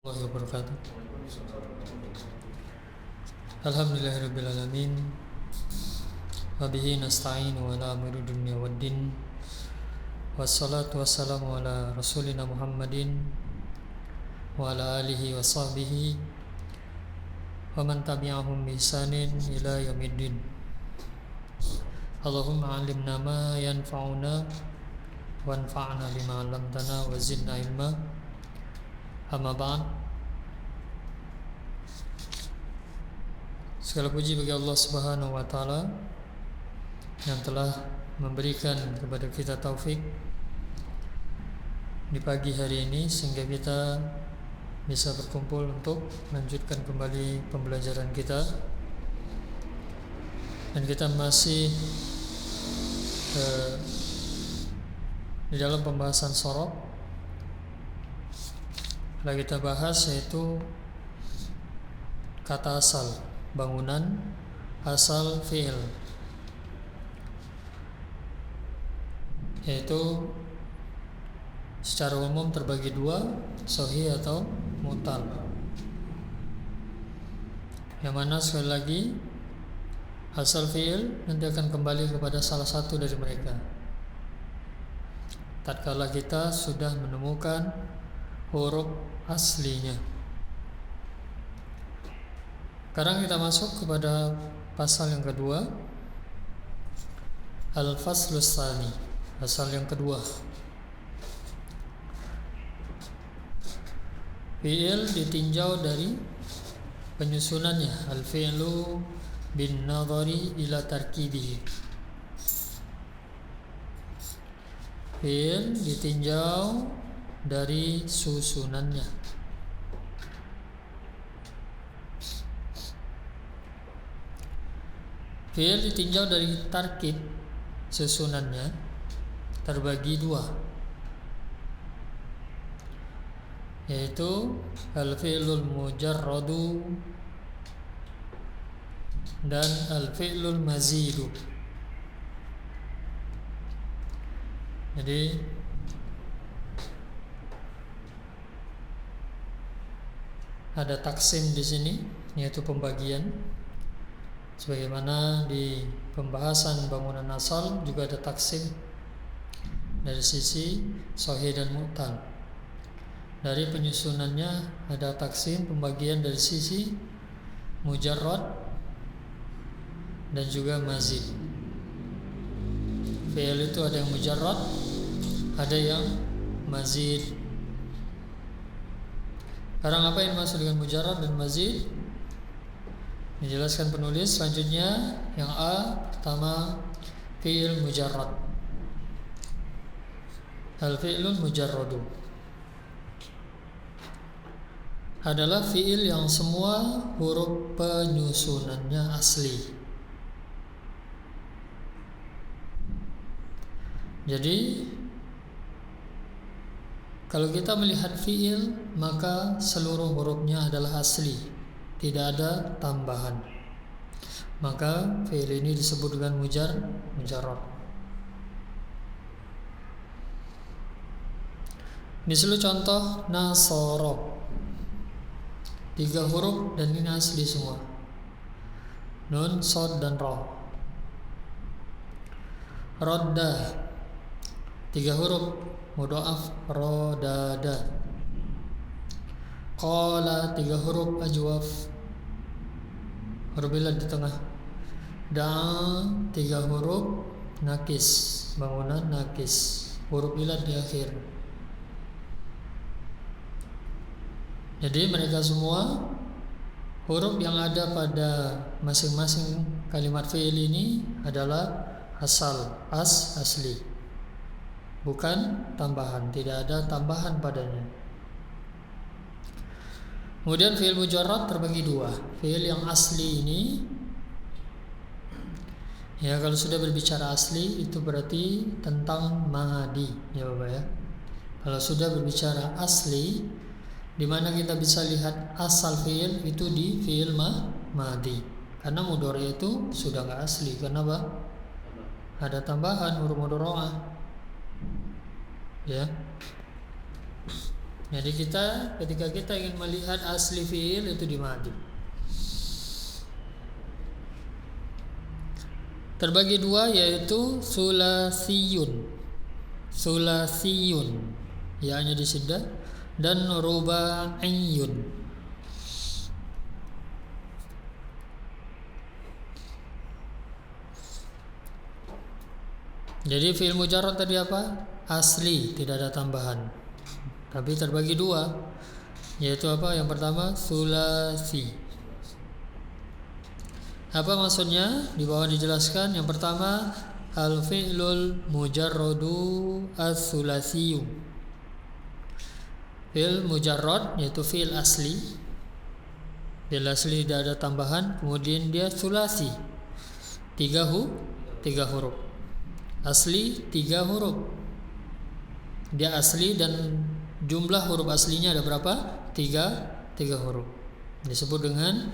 Warahmatullahi wabarakatuh. Alhamdulillahirabbil alamin. Wa bihi nasta'in wa ala amri dunya waddin. Wassalatu wassalamu ala rasulina Muhammadin wa ala alihi wa sahbihi wa man tabi'ahum bi ihsanin ila yaumiddin. Allahumma 'allimna ma yanfa'una wanfa'na bima 'allamtana wa zidna ilma. Amma ba'd. Segala puji bagi Allah Subhanahu wa taala yang telah memberikan kepada kita taufik di pagi hari ini sehingga kita bisa berkumpul untuk melanjutkan kembali pembelajaran kita. Dan kita masih di dalam pembahasan sorok. Yang kita bahas yaitu kata asal, bangunan asal fi'il, yaitu secara umum terbagi dua, sahih atau mu'tal. Yang mana sekali lagi asal fi'il nanti akan kembali kepada salah satu dari mereka tatkala kita sudah menemukan huruf aslinya. Sekarang kita masuk kepada pasal yang kedua, Al-Faslus Tsani, pasal yang kedua. Fi'il ditinjau dari penyusunannya, al-fi'lu bin nadhari ila tarkibihi. Fi'il ditinjau dari susunannya. Fi'il ditinjau dari tarkib, susunannya terbagi dua, yaitu al-fi'lul mujarradu dan al-fi'lul mazidu. Jadi ada taksim di sini, yaitu pembagian. Sebagaimana di pembahasan bangunan asal juga ada taksim dari sisi sahih dan mu'tal. Dari penyusunannya ada taksim pembagian dari sisi mujarrad dan juga mazid. Fi'il itu ada yang mujarrad, ada yang mazid. Sekarang apa yang dimaksud dengan mujarrad dan mazid? Dijelaskan penulis selanjutnya. Yang A, pertama fi'il mujarrad. Al-fi'lul mujarradu adalah fi'il yang semua huruf penyusunannya asli. Jadi kalau kita melihat fi'il, maka seluruh hurufnya adalah asli, tidak ada tambahan. Maka fi'il ini disebut dengan mujarrad. Misalnya contoh nasoro, 3 huruf dan ini asli semua, nun, sod dan ra. Rodda, 3 huruf, mudha'af, rodada. Qala, 3 huruf, ajwaf, huruf ilad di tengah. Da, 3 huruf, nakis, bangunan nakis, huruf ilad di akhir. Jadi mereka semua huruf yang ada pada masing-masing kalimat fi'il ini adalah asli, bukan tambahan, tidak ada tambahan padanya. Kemudian fi'il mujarrad terbagi dua. Fi'il yang asli ini, ya kalau sudah berbicara asli itu berarti tentang madi, ya Bapak ya. Kalau sudah berbicara asli, di mana kita bisa lihat asal fi'il itu di fi'il madi. Karena mudhari itu sudah enggak asli. Kenapa? Ada tambahan huruf mudhara'ah. Ya. Jadi ketika kita ingin melihat asli fiil itu di madi. Terbagi dua, yaitu sulasiyun. Sulasiyun, ya-nya disiddah, dan rubaiyun. Jadi fiil mujarrad tadi apa? Asli, tidak ada tambahan. Tapi terbagi dua, yaitu apa? Yang pertama sulasi. Apa maksudnya? Di bawah dijelaskan. Yang pertama, al-fi'lul mujarradu as-sulasiyu. Fi'il mujarrad yaitu fi'il asli. Fi'il asli tidak ada tambahan, kemudian dia sulasi. Tiga huruf. Asli 3 huruf. Dia asli dan jumlah huruf aslinya ada berapa? 3 huruf. Disebut dengan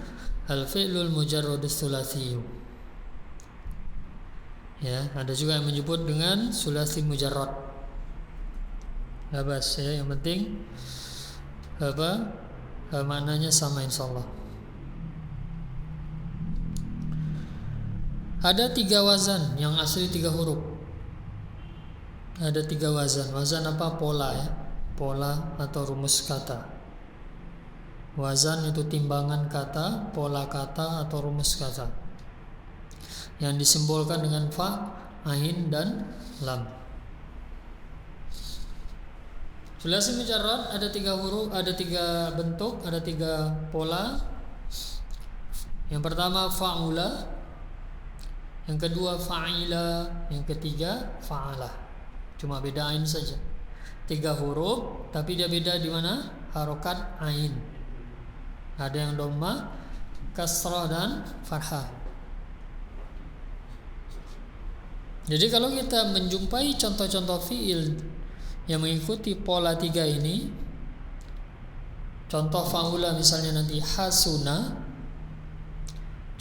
al-fi'lul mujarradus sulasiyu. Ya, ada juga yang menyebut dengan sulasi mujarrad. Labas ya, yang penting maknanya sama insyaallah. Ada 3 wazan yang asli 3 huruf. Ada 3 wazan. Wazan apa? Pola ya. Pola atau rumus kata. Wazan itu timbangan kata, pola kata atau rumus kata. Yang disimbolkan dengan fa, ain dan lam. Sulasi mujarrad ada 3 huruf, ada 3 bentuk, ada 3 pola. Yang pertama fa'ula, yang kedua fa'ila, yang ketiga fa'alah. Cuma beda ain saja. 3 huruf, tapi dia beda di mana? Harokat ain. Ada yang dhamma, kasrah dan fathah. Jadi kalau kita menjumpai contoh-contoh fiil yang mengikuti pola 3 ini, contoh fa'ula misalnya nanti hasuna,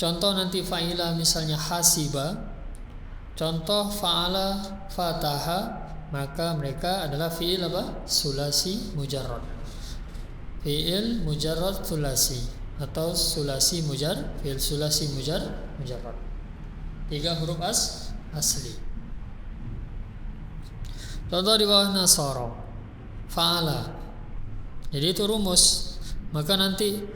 contoh nanti fa'ila misalnya hasiba, contoh fa'ala fataha, maka mereka adalah fi'il apa? Sulasi mujarrad. Fi'il mujarrad sulasi atau sulasi fi'il sulasi mujarrad. 3 huruf asli. Contoh di bawah nasara, fa'ala. Jadi itu rumus. Maka nanti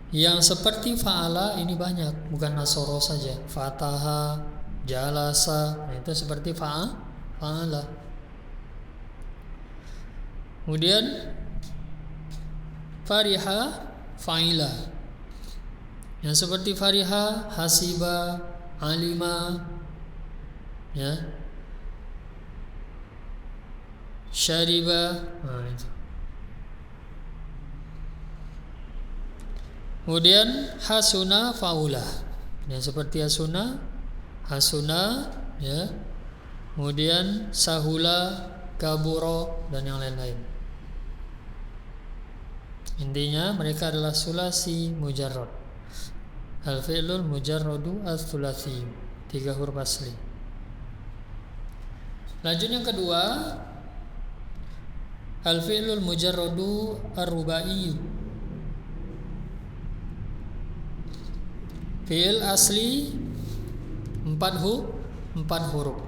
yang seperti fa'ala ini banyak, bukan nasara saja. Fataha, jalasa, itu seperti fa'ala. Kemudian fariha, fa'ila. Yang seperti fariha, hasiba, alima, ya, syariba. Itu. Kemudian hasuna, faula. Yang seperti hasuna, ya. Kemudian sahula, kaburo, dan yang lain-lain. Intinya mereka adalah sulasi mujarrad. Al-fi'lul mujarradu as-sulasi, 3 huruf asli. Lanjut yang kedua, al-fi'lul mujarradu ar-rubai. Fi'il asli 4 huruf.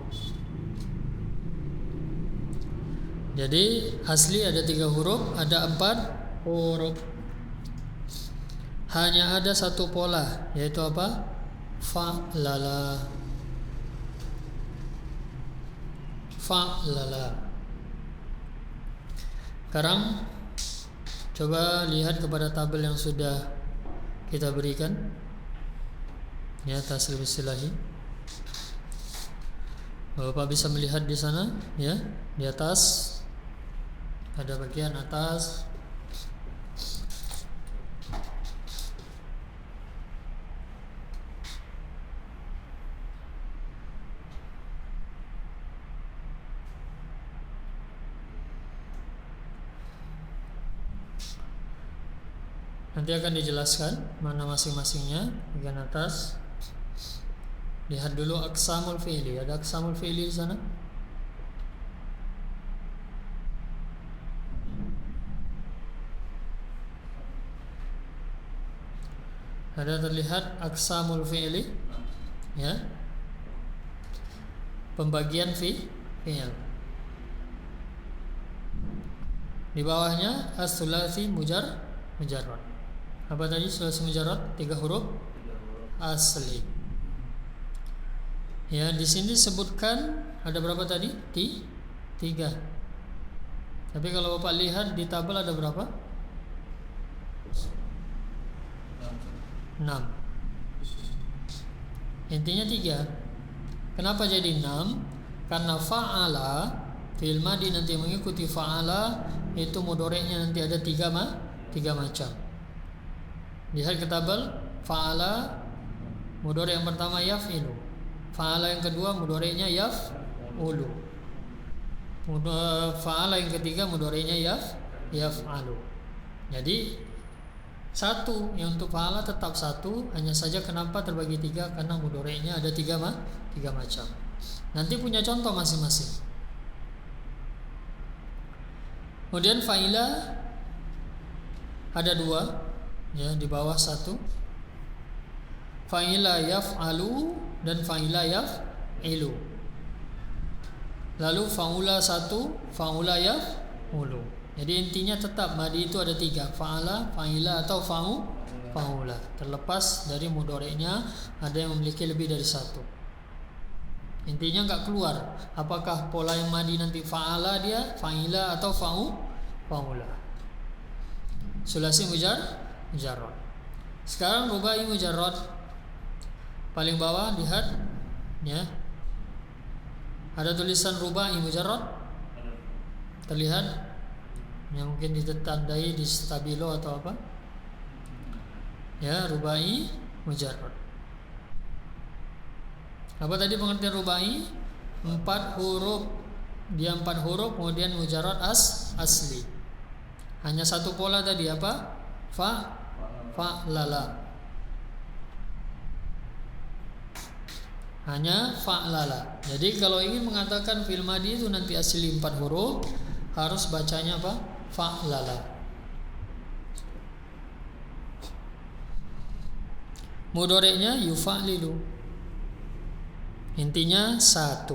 Jadi asli ada 3 huruf, ada 4 huruf. Hanya ada 1 pola, yaitu apa? Fa'lala. Sekarang coba lihat kepada tabel yang sudah kita berikan di atas silsilahi. Bapak bisa melihat di sana, ya, di atas ada bagian atas. Nanti akan dijelaskan mana masing-masingnya bagian atas. Lihat dulu aqsamul fi'li. Ada aqsamul fi'li di sana? Ada terlihat aqsamul fi'li, ya. Pembagian fi'il. Di bawahnya as-sulasi mujarrad. Apa tadi sulasi mujarrad? 3 huruf asli. Ya, di sini disebutkan ada berapa tadi? 3. Tapi kalau Bapak lihat di tabel ada berapa? 6. Intinya 3. Kenapa jadi 6? Karena fa'ala fi'il madi nanti mengikuti fa'ala, itu mudhari'nya nanti ada 3 macam. Lihat ke tabel, fa'ala mudhari' yang pertama yaf'ilu. Fa'ala yang kedua mudhari'nya yaf'ulu. Fa'ala yang ketiga mudhari'nya yaf'alu. Jadi satu yang untuk fa'ala tetap satu, hanya saja kenapa terbagi 3? Karena mudhari'nya ada 3 macam. Nanti punya contoh masing-masing. Kemudian fa'ila ada 2, ya, di bawah 1. Fa'ila yaf'alu dan fa'ila yaf'ilu. Lalu fa'ula 1, fa'ula yaf'ulu. Jadi intinya tetap madi itu ada 3, fa'ala, fa'ila atau fa'ula. Terlepas dari mudhari'nya, ada yang memiliki lebih dari 1. Intinya enggak keluar apakah pola yang madi nanti fa'ala dia, fa'ila atau fa'ula. Sulasi mujarrad. Sekarang rubai mujarrad. Paling bawah lihat, ya. Ada tulisan rubai mujarrad? Terlihat? Yang mungkin ditandai di stabilo atau apa? Ya, rubai mujarrad. Apa tadi pengertian rubai? 4 huruf. Dia 4 huruf, kemudian mujarrad asli. Hanya satu pola tadi apa? Fa'lala. Hanya fa'lala. Jadi kalau ingin mengatakan fi'il madi itu nanti asli 4 huruf, harus bacanya apa? Fa'lala. Mudhari'nya yufa'lilu. Intinya 1.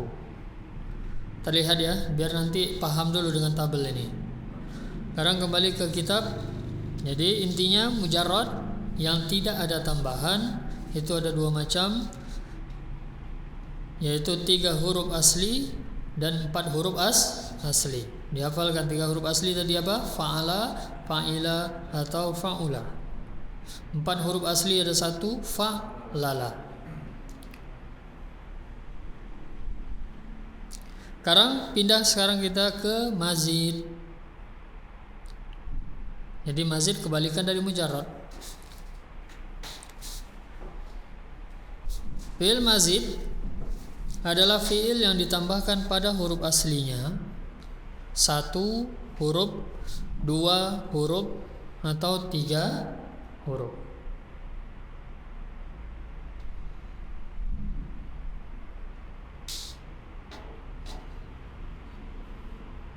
Terlihat ya, biar nanti paham dulu dengan tabel ini. Sekarang kembali ke kitab. Jadi intinya mujarrad yang tidak ada tambahan itu ada 2 macam, yaitu 3 huruf asli dan 4 huruf asli. Dihafalkan 3 huruf asli tadi apa? Fa'ala, fa'ila atau fa'ula. 4 huruf asli ada 1, fa'lala. Sekarang kita ke mazid. Jadi mazid kebalikan dari mujarrad. Fi'il mazid adalah fi'il yang ditambahkan pada huruf aslinya 1 huruf, 2 huruf atau 3 huruf.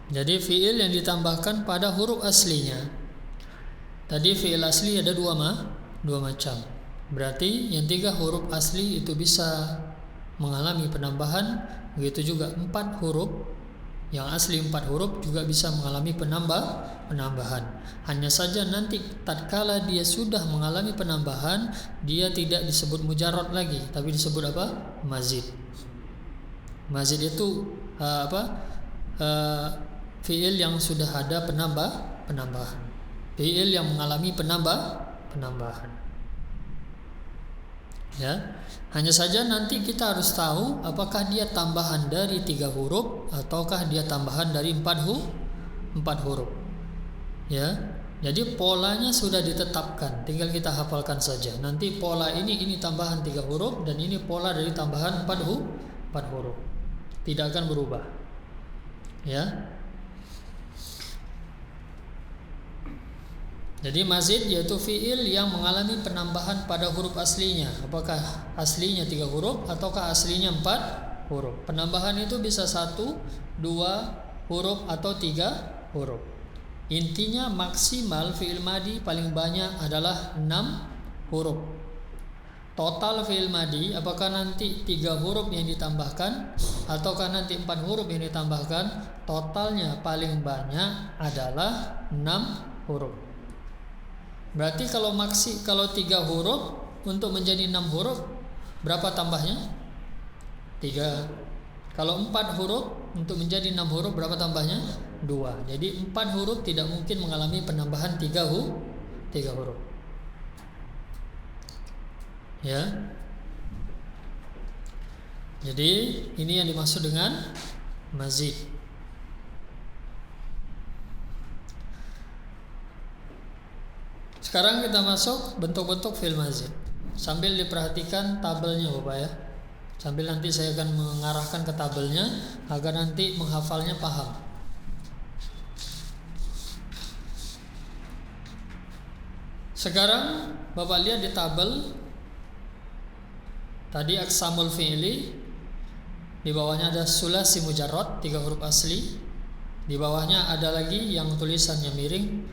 Jadi fi'il yang ditambahkan pada huruf aslinya. Tadi fi'il asli ada 2 macam. Berarti yang 3 huruf asli itu bisa mengalami penambahan, begitu juga 4 huruf. Yang asli 4 huruf juga bisa mengalami penambahan. Hanya saja nanti tatkala dia sudah mengalami penambahan, dia tidak disebut mujarrad lagi, tapi disebut apa? Mazid. Mazid itu fi'il yang sudah ada penambahan. Fi'il yang mengalami penambahan. Ya, hanya saja nanti kita harus tahu apakah dia tambahan dari 3 huruf ataukah dia tambahan dari 4 huruf. Ya, jadi polanya sudah ditetapkan, tinggal kita hafalkan saja. Nanti pola ini tambahan 3 huruf dan ini pola dari tambahan 4 huruf. Tidak akan berubah. Ya. Jadi mazid yaitu fi'il yang mengalami penambahan pada huruf aslinya. Apakah aslinya 3 huruf ataukah aslinya 4 huruf. Penambahan itu bisa 1, 2 huruf atau 3 huruf. Intinya maksimal fi'il madi paling banyak adalah 6 huruf. total fi'il madi, apakah nanti 3 huruf yang ditambahkan ataukah nanti 4 huruf yang ditambahkan, totalnya paling banyak adalah 6 huruf. Berarti kalau 3 huruf untuk menjadi 6 huruf, berapa tambahnya? 3. Kalau 4 huruf untuk menjadi 6 huruf, berapa tambahnya? 2. Jadi 4 huruf tidak mungkin mengalami penambahan 3 huruf. Ya. Jadi ini yang dimaksud dengan mazid. Sekarang kita masuk bentuk-bentuk fi'il mazid. Sambil diperhatikan tabelnya Bapak ya. Sambil nanti saya akan mengarahkan ke tabelnya agar nanti menghafalnya paham. Sekarang Bapak lihat di tabel. Tadi aqsamul fi'li, di bawahnya ada sulasi mujarrad 3 huruf asli. Di bawahnya ada lagi yang tulisannya miring,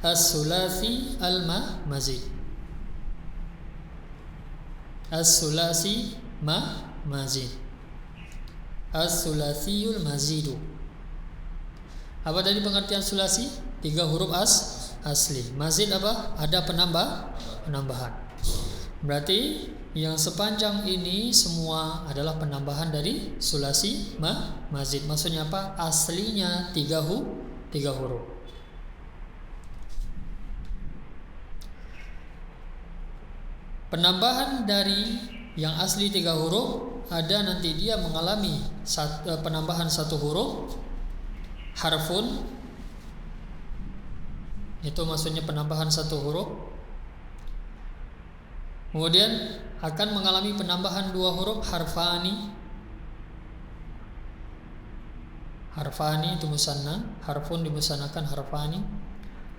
as-sulasi al-mazid. As-sulasi mazid. As-sulasiyul mazidu. Apa tadi pengertian sulasi? 3 huruf asli. Mazid apa? Ada penambahan. Berarti yang sepanjang ini semua adalah penambahan dari sulasi mazid. Maksudnya apa? Aslinya 3 huruf. Penambahan dari yang asli 3 huruf, ada nanti dia mengalami penambahan 1 huruf, harfun, itu maksudnya penambahan 1 huruf. Kemudian akan mengalami penambahan 2 huruf, harfani. Harfani itu musanna, harfun dimusannakan harfani.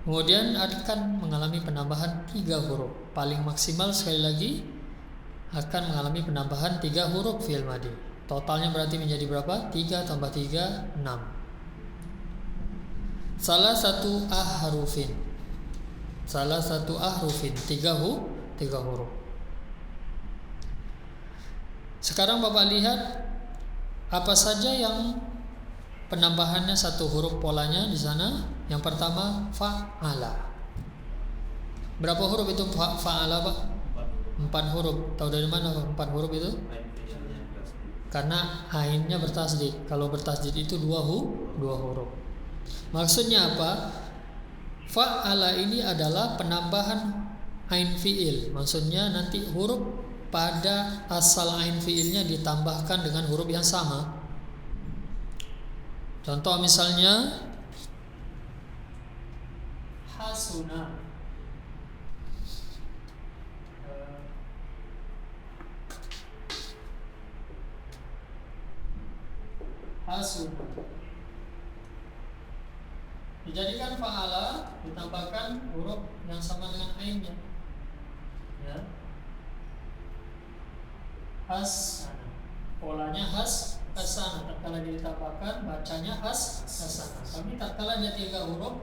Kemudian akan mengalami penambahan 3 huruf. Paling maksimal sekali lagi akan mengalami penambahan 3 huruf fi'il madi. Totalnya berarti menjadi berapa? 3 tambah 3, 6. Salah satu ahrufin. 3 huruf. Sekarang Bapak lihat apa saja yang penambahannya 1 huruf polanya di sana. Yang pertama fa'ala. Berapa huruf itu fa'ala Pak? 4 huruf. Tahu dari mana 4 huruf itu? Karena ainnya bertasdid. Kalau bertasdid itu 2 huruf. Maksudnya apa? Fa'ala ini adalah penambahan ain fi'il. Maksudnya nanti huruf pada asal ain fi'ilnya ditambahkan dengan huruf yang sama. Contoh misalnya hasuna. Dijadikan fa'ala, ditambahkan huruf yang sama dengan ainnya. Ya. Hasana. Polanya hasana. Tatkala ditambahkan bacanya hasana. Tapi tatkala dia 3 huruf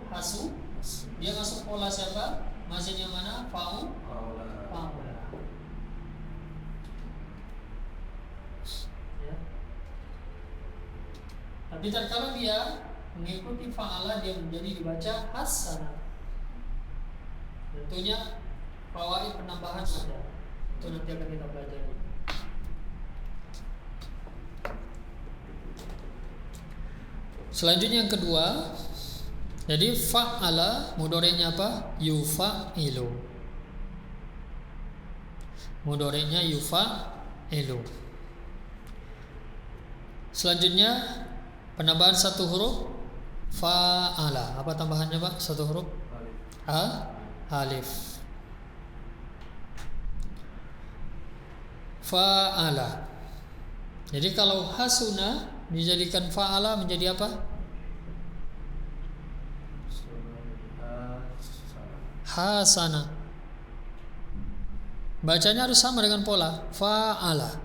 dia masuk pola siapa? Mazid yang mana? Fa'ula. Ya. Tapi tatkala dia mengikuti fa'ala, dia menjadi dibaca hasana. Tentunya fawaid penambahan ada. Itu nanti akan kita pelajari. Selanjutnya yang kedua, jadi fa'ala mudhari'nya apa? Yufa'ilu. Mudhari'nya yufa'ilu. Selanjutnya penambahan 1 huruf fa'ala. Apa tambahannya Pak? 1 huruf? Alif. Fa'ala. Jadi kalau hasuna dijadikan fa'ala menjadi apa? Hasana. Bacanya harus sama dengan pola fa'ala.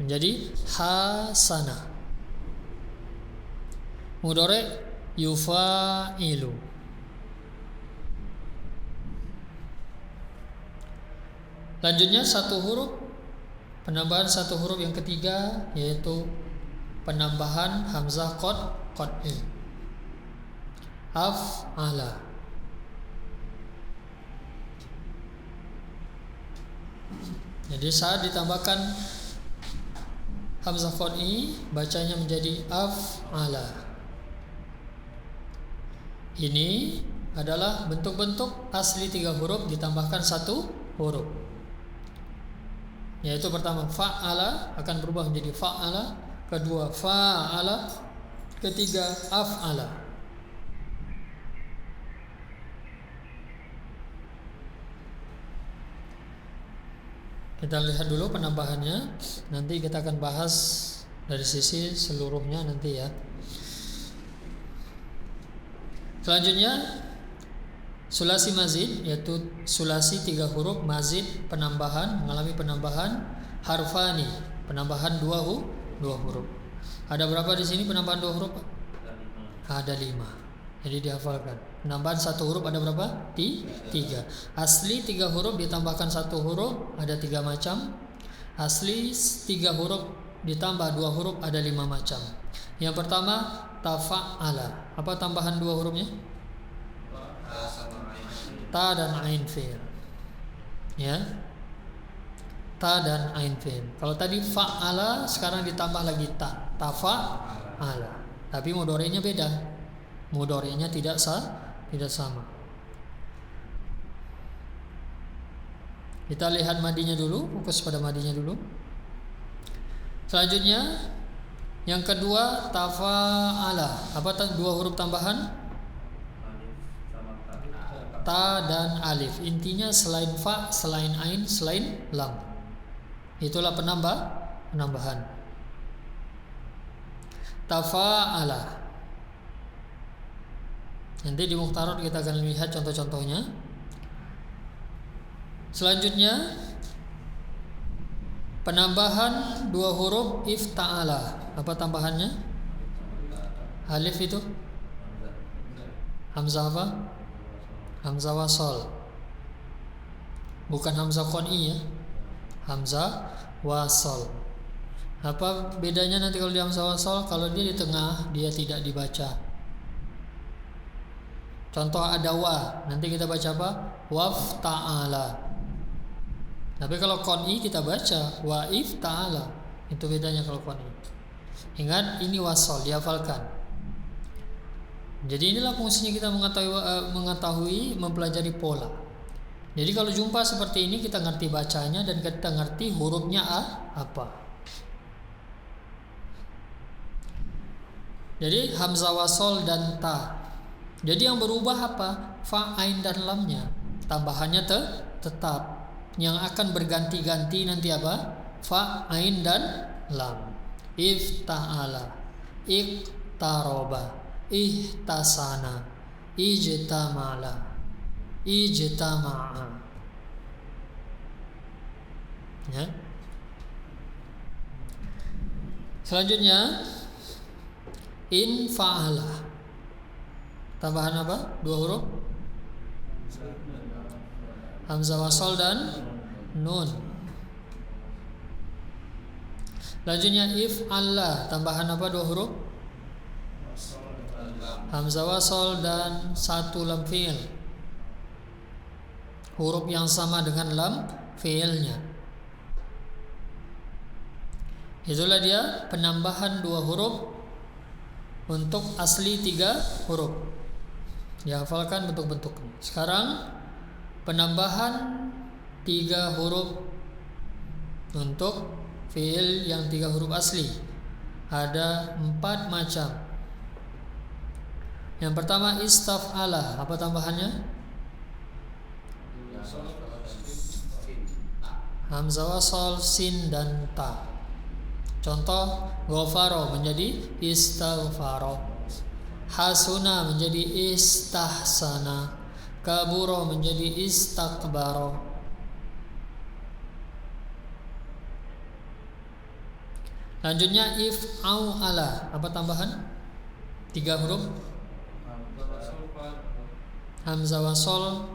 Menjadi hasana. Mudhari' yufa'ilu. Lanjutnya penambahan satu huruf yang ketiga, yaitu penambahan hamzah qad'i. Af'ala. Jadi saat ditambahkan hamzah qad'i, bacanya menjadi af'ala. Ini adalah bentuk-bentuk asli 3 huruf ditambahkan 1 huruf. Yaitu pertama fa'ala akan berubah menjadi fa'ala, kedua fa'ala, ketiga af'ala. Kita lihat dulu penambahannya, nanti kita akan bahas dari sisi seluruhnya nanti ya. Selanjutnya sulasi mazid, yaitu sulasi 3 huruf mazid mengalami penambahan harfani, penambahan 2 huruf. Ada berapa di sini penambahan 2 huruf? Ada 5. Jadi dihafalkan. Penambahan 1 huruf ada berapa? 3. Asli 3 huruf ditambahkan 1 huruf ada 3 macam. Asli 3 huruf ditambah 2 huruf ada 5 macam. Yang pertama tafa'ala. Apa tambahan 2 hurufnya? Ta dan ain fi'il. Ya. Ta dan ain fi'il. Kalau tadi fa'ala, sekarang ditambah lagi ta. Tafa'ala. Tapi mudhari'nya beda. Mudhari'nya tidak sama. Kita lihat madinya dulu, fokus pada madinya dulu. Selanjutnya yang kedua tafa'ala. Apa 2 huruf tambahan? Ta dan alif. Intinya selain fa, selain ain, selain lam. Itulah penambahan. Tafa'ala. Nanti di Mukhtarat kita akan lihat contoh-contohnya. Selanjutnya penambahan 2 huruf ifta'ala. Apa tambahannya? Alif itu hamzah apa? Hamzah wasal. Bukan hamzah qan'i ya. Hamzah wasal. Apa bedanya nanti kalau di hamzah wasal? Kalau dia di tengah, dia tidak dibaca. Contoh ada wa, nanti kita baca apa? Waf ta'ala. Tapi kalau qan'i kita baca wa if ta'ala. Itu bedanya kalau qan'i. Ingat ini wasal, dihafalkan. Jadi inilah fungsinya kita mengetahui mempelajari pola. Jadi kalau jumpa seperti ini kita ngerti bacanya dan kita ngerti hurufnya apa. Jadi hamzah wasal dan ta. Jadi yang berubah apa? Fa, ain dan lamnya. Tambahannya tetap. Yang akan berganti-ganti nanti apa? Fa, ain dan lam. Ifta'ala, iqtaroba, ihtasana, ijtama'ala, ijtama'a. Ya. Selanjutnya infa'ala. Tambahan apa? 2 huruf hamzah wasal dan nun. Selanjutnya if'alla. Tambahan apa? 2 huruf hamzah wasal dan 1 lam fi'il. Huruf yang sama dengan lam fi'ilnya. Itulah dia penambahan 2 huruf untuk asli 3 huruf. Dihafalkan bentuk-bentuknya. Sekarang penambahan 3 huruf untuk fi'il yang 3 huruf asli. Ada 4 macam. Yang pertama istaf'ala. Apa tambahannya? Hamzah wasal, sin dan ta. Contoh ghafaro menjadi istaghfaro. Hasuna menjadi istahsana. Kaburo menjadi istakbaro. Lanjutnya if'au'ala. Apa tambahan? 3 huruf hamzah wasal,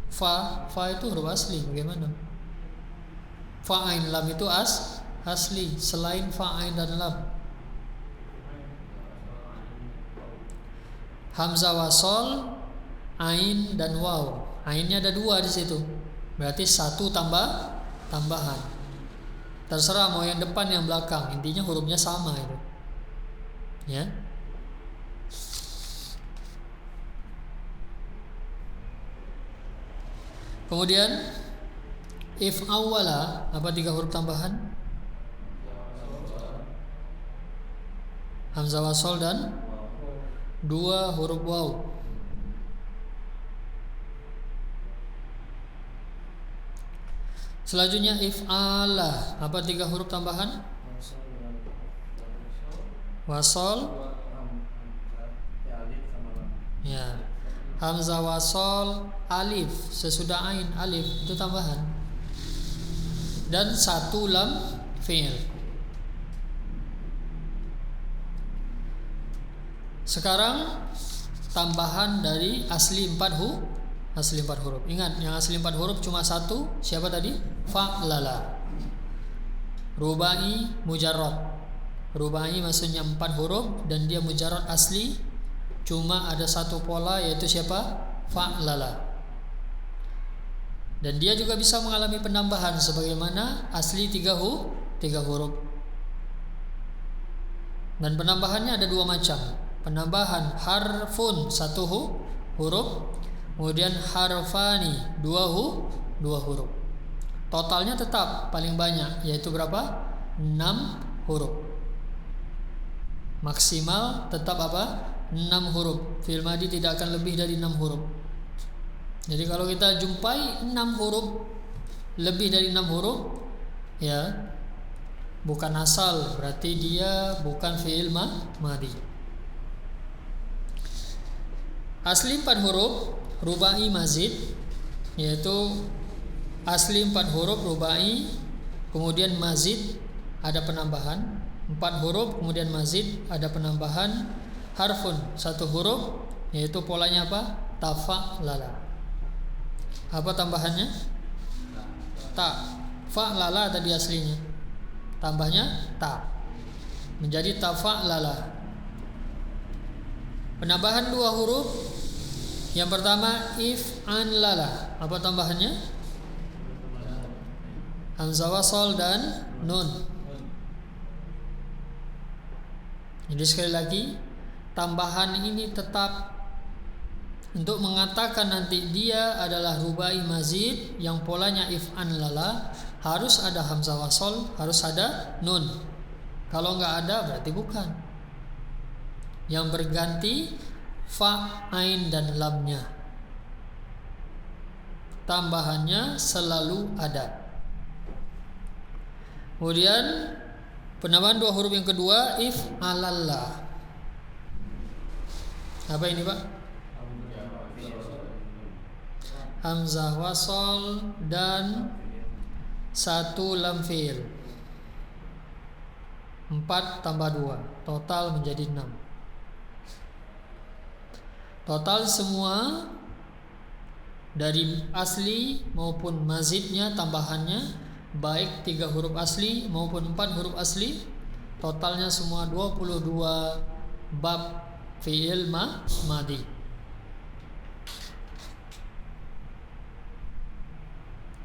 fa itu huruf asli. Bagaimana? Fa ain lam itu asli selain fa ain dan lam. Hamzah wasol, ain dan waw. Ainnya ada 2 di situ. Berarti 1 tambahan. Terserah mau yang depan yang belakang, intinya hurufnya sama itu. Ya. Kemudian if awwala, apa 3 huruf tambahan? Hamzah wasol dan 2 huruf waw. Selanjutnya if ala, apa 3 huruf tambahan? Wasol, ya. Hamzah wasol, alif sesudah ain, alif itu tambahan. Dan 1 lam fi'il. Sekarang tambahan dari asli 4 huruf. Ingat, yang asli 4 huruf cuma 1. Siapa tadi? Fa'lala. Rubai mujarrad. Rubai maksudnya 4 huruf dan dia mujarrad asli. Cuma ada 1 pola, yaitu siapa? Fa'lala. Dan dia juga bisa mengalami penambahan sebagaimana asli 3 huruf. Dan penambahannya ada 2 macam. Penambahan harfun 1 huruf, kemudian harfani 2 huruf. Totalnya tetap paling banyak, yaitu berapa? 6 huruf. Maksimal tetap apa? 6 huruf. Fi'il madhi tidak akan lebih dari 6 huruf. Jadi kalau kita jumpai 6 huruf, lebih dari 6 huruf, ya bukan asal, berarti dia bukan fi'il madhi. Asli 4 huruf rubai mazid, yaitu asli 4 huruf rubai, kemudian mazid ada penambahan 4 huruf, kemudian mazid ada penambahan harfun 1 huruf, yaitu polanya apa? Tafa'lala. Apa tambahannya? Ta. Fa'lala tadi aslinya, tambahnya ta, menjadi tafa'lala. Penambahan 2 huruf. Yang pertama if an lala. Apa tambahannya? Hamzah wasol dan nun. Jadi sekali lagi, tambahan ini tetap untuk mengatakan nanti dia adalah rubai mazid yang polanya if an lala, harus ada hamzah wasol, harus ada nun. Kalau nggak ada berarti bukan. Yang berganti fa, ain dan lamnya. Tambahannya selalu ada. Kemudian penambahan 2 huruf yang kedua if alallah. Apa ini, Pak? Hamzah wasol dan 1 lam fi'il. 4 tambah 2 total menjadi 6. Total semua dari asli maupun mazidnya, tambahannya, baik 3 huruf asli maupun 4 huruf asli, totalnya semua 22 bab fi'il madhi.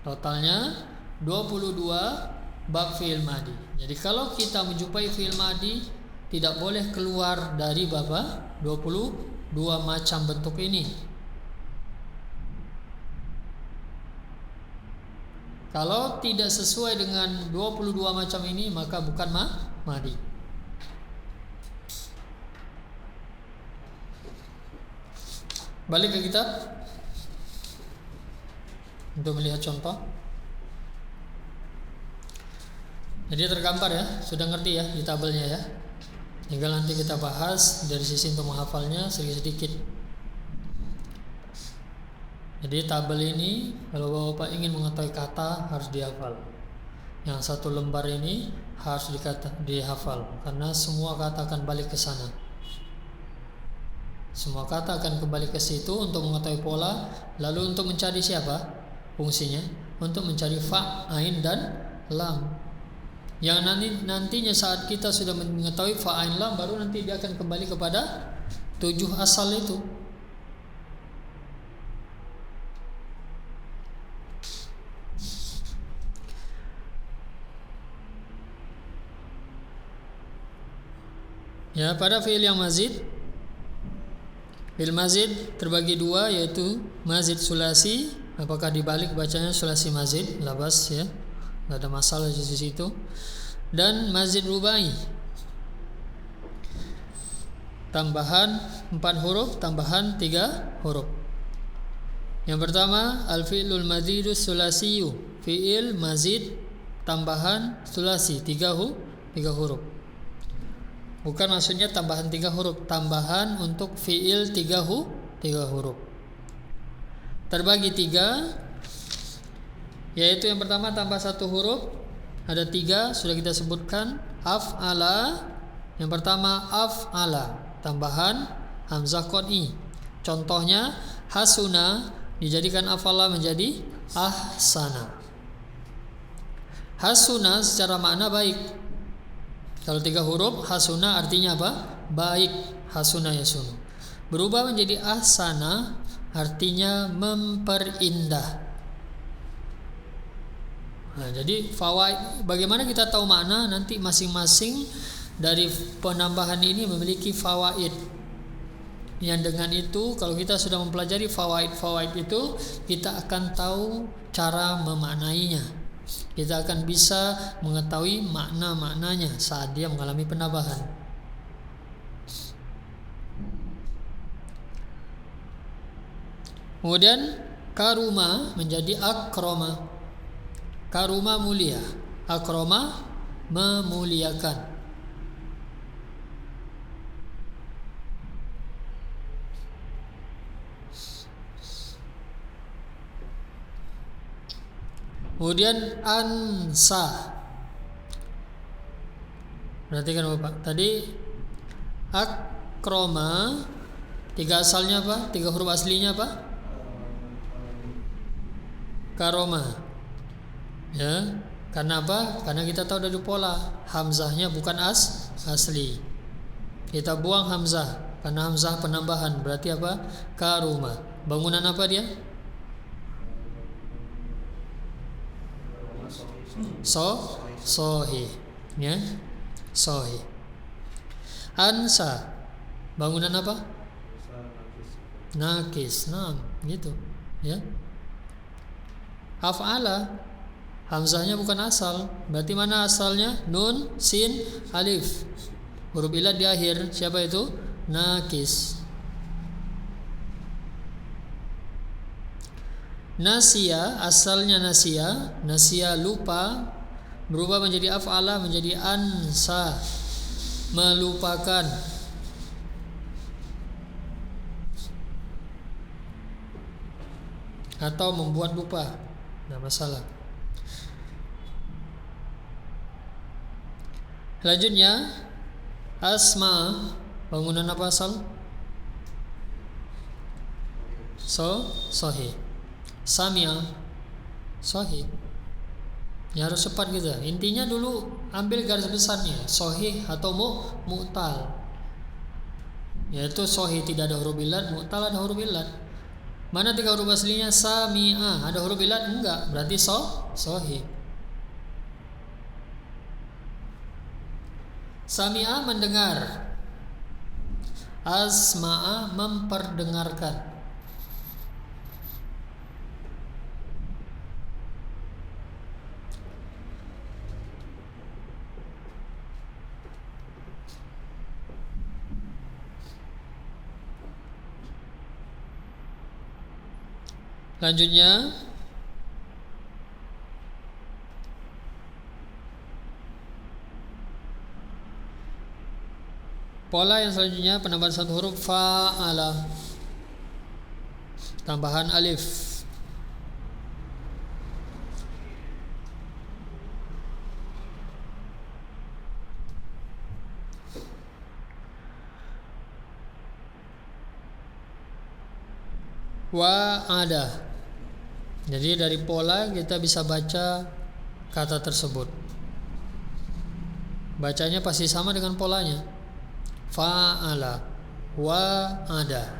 Totalnya 22 bab fi'il madhi. Jadi kalau kita menjumpai fi'il madhi, tidak boleh keluar dari bab 22 macam bentuk ini. Kalau tidak sesuai dengan 22 macam ini, maka bukan madhi. Balik ke kitab untuk melihat contoh. Jadi tergambar ya, sudah ngerti ya di tabelnya ya. Tinggal nanti kita bahas dari sisi untuk menghafalnya sedikit-sedikit. Jadi tabel ini kalau Bapak ingin mengetahui kata harus dihafal. Yang 1 lembar ini harus dihafal karena semua kata akan balik ke sana. Semua kata akan kembali ke situ untuk mengetahui pola. Lalu untuk mencari siapa? Fungsinya untuk mencari fa, ain dan lam. Yang nantinya saat kita sudah mengetahui fa ain lam, baru nanti dia akan kembali kepada 7 asal itu. Ya, pada fi'il yang mazid, fi'il mazid terbagi dua, yaitu mazid sulasi, apakah dibalik bacanya sulasi mazid, labas ya, tidak ada masalah di situ. Dan mazid rubai, tambahan 4 huruf, tambahan 3 huruf. Yang pertama, al-fi'lul mazidus sulasiyu, fi'il mazid tambahan sulasi 3 huruf. Bukan maksudnya tambahan 3 huruf, tambahan untuk fi'il 3 huruf. Terbagi 3, yaitu yang pertama tambah 1 huruf, ada 3 sudah kita sebutkan. Af'ala, yang pertama af'ala, tambahan hamzah qat'i. Contohnya hasuna dijadikan af'ala menjadi ahsana. Hasuna secara makna baik. Kalau 3 huruf, hasuna artinya apa? Baik. Hasuna yasunu. Berubah menjadi ahsana artinya memperindah. Nah, jadi fawaid, bagaimana kita tahu makna? Nanti masing-masing dari penambahan ini memiliki fawaid. Yang dengan itu, kalau kita sudah mempelajari fawaid itu, kita akan tahu cara memaknainya. Kita akan bisa mengetahui makna-maknanya saat dia mengalami penambahan. Kemudian karuma menjadi akroma. Karuma mulia, akroma memuliakan. Kemudian ansa. Perhatikan Bapak, tadi akroma 3 asalnya apa? 3 huruf aslinya apa? Karoma. Ya, karena apa? Karena kita tahu dari pola hamzahnya bukan asli. Kita buang hamzah karena hamzah penambahan, berarti apa? Karuma. Bangunan apa dia? Sohi. Ya, sohi. Ansa. Bangunan apa? Nakis. Nah, gitu. Ya. Af'ala, hamzahnya bukan asal, berarti mana asalnya? Nun, sin, alif. Huruf ilat di akhir, siapa itu? Nakis. Nasia, asalnya nasia lupa, berubah menjadi af'ala, menjadi ansa, melupakan. Atau membuat lupa, tidak masalah. Selanjutnya asma, bangunan apa asal? Sahih. Samia, sahih. Ya, harus cepat gitu. Intinya dulu ambil garis besarnya, sahih atau mu'tal. Yaitu sahih tidak ada huruf illat, mu'tal ada huruf illat. Mana 3 huruf aslinya? Sami'a, ada huruf illat? Enggak, berarti sahih. Sami'a mendengar, asma'a memperdengarkan. Selanjutnya pola yang selanjutnya penambahan 1 huruf fa'ala, tambahan alif. Wa'ada. Jadi dari pola kita bisa baca kata tersebut. Bacanya pasti sama dengan polanya. Fa'ala, wa'ada.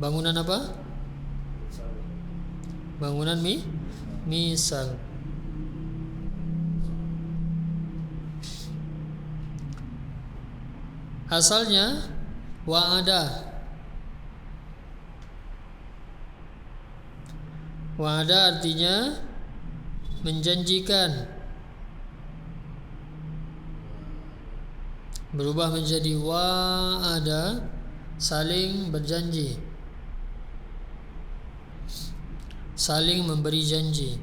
Bangunan apa? Bangunan misal. Asalnya wa'ada. Wa'ada artinya menjanjikan. Berubah menjadi wa'ada, saling berjanji, saling memberi janji.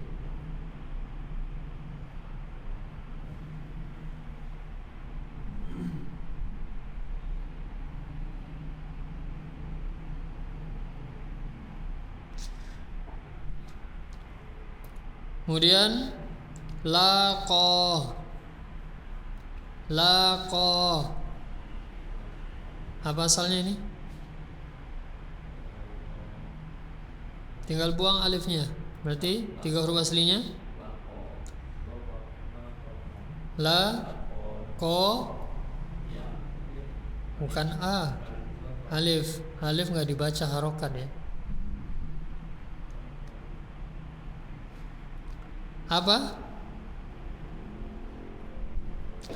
Kemudian laqa. Apa asalnya ini? Tinggal buang alifnya. Berarti 3 huruf aslinya la ko, bukan a. Alif nggak dibaca harokat ya. Apa?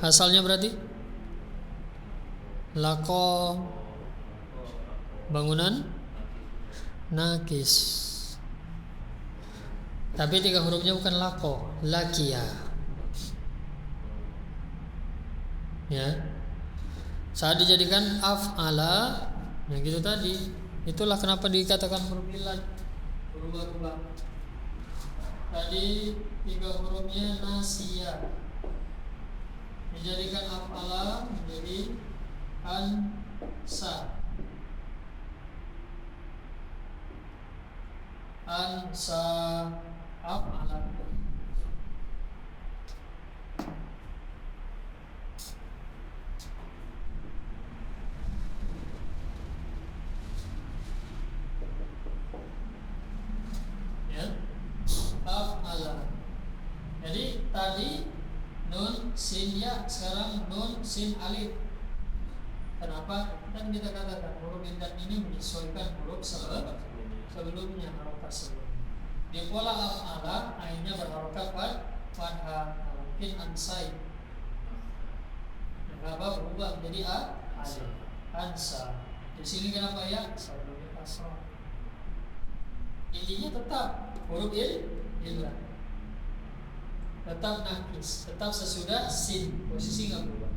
Asalnya berarti lako, bangunan nakis. Tapi 3 hurufnya bukan lako, lakia. Ya. Saat dijadikan af'ala, yang gitu tadi. Itulah kenapa dikatakan huruf illat, berubah-ubah. Tadi 3 hurufnya nasia, dijadikan af'ala menjadi ansa. Af'ala. Ya, af'ala. Jadi tadi nun sin ya, sekarang nun sin alif. Kenapa? Kan kita katakan huruf illat ini menyesuaikan huruf sebelumnya, harokat sebelumnya. Di pola af'ala akhirnya berharokat fathah, mungkin ansai. Kenapa berubah menjadi alif? Ansa. Di sini kenapa ya? Sebelumnya kasrah. Intinya tetap huruf illat, tetap nakis, tetap sesudah sin, posisi nggak berubah.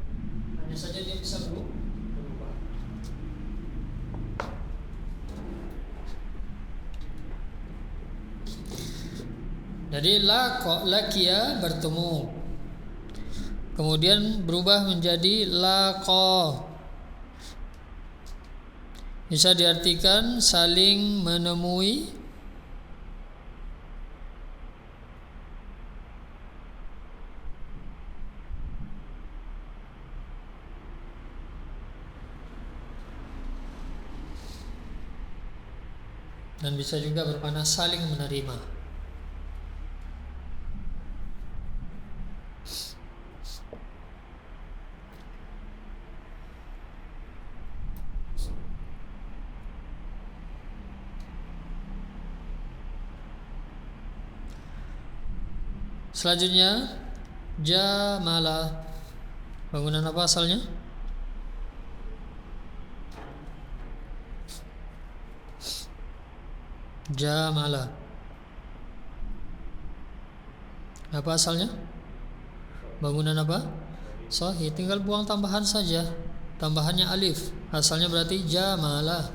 Hanya saja dia bisa berubah. Jadi lakia bertemu, kemudian berubah menjadi laqa. Bisa diartikan saling menemui, dan bisa juga bermakna saling menerima. Selanjutnya jamala. Bangunan apa asalnya? Jamala. Apa asalnya? Bangunan apa? Sahih, tinggal buang tambahan saja. Tambahannya alif. Asalnya berarti jamala.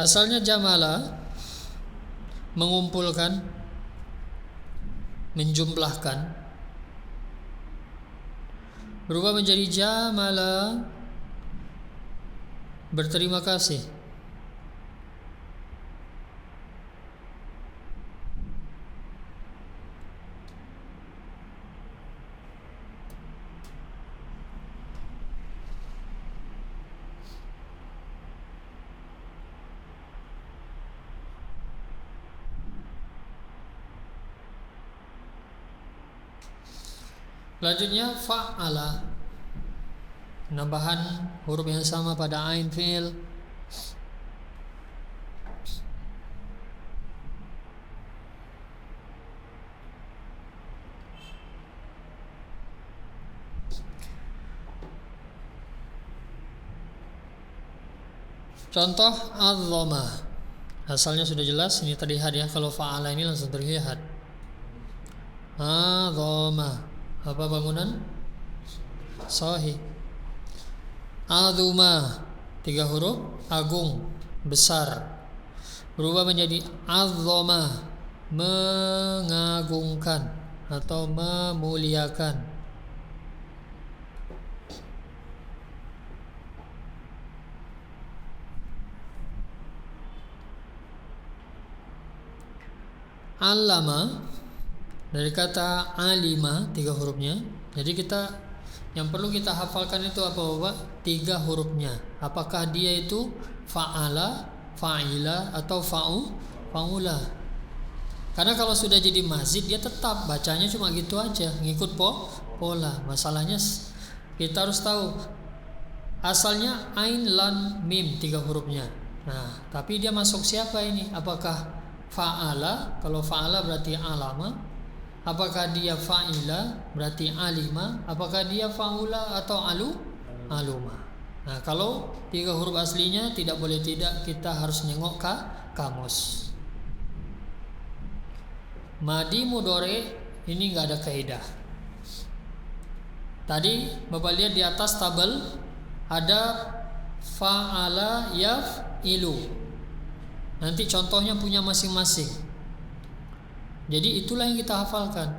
Asalnya jamala mengumpulkan, menjumlahkan. Berubah menjadi jamala berterima kasih. Selanjutnya fa'ala, penambahan huruf yang sama pada ain fi'il. Contoh azzama, asalnya sudah jelas, ini terlihat ya, kalau fa'ala ini langsung terlihat. Azzama, apa bangunan? Sahih. Azuma, 3 huruf, agung, besar, berubah menjadi azzama, mengagungkan atau memuliakan. Alama, dari kata alima, 3 hurufnya. Jadi yang perlu kita hafalkan itu apa Bapak? 3 hurufnya. Apakah dia itu fa'ala, fa'ila, atau fa'ula? Karena kalau sudah jadi mazid, dia tetap bacanya cuma gitu aja, ngikut pola. Masalahnya kita harus tahu asalnya ain, lam, mim, 3 hurufnya. Nah, tapi dia masuk siapa ini? Apakah fa'ala? Kalau fa'ala berarti alama. Apakah dia fa'ila berarti alima? Apakah dia fa'ula atau aluma? Nah, kalau 3 huruf aslinya tidak boleh tidak, kita harus nengok kamus. Madi mudore ini nggak ada kaidah. Tadi Bapak lihat di atas tabel ada fa'ala yaf'ilu. Nanti contohnya punya masing-masing. Jadi itulah yang kita hafalkan.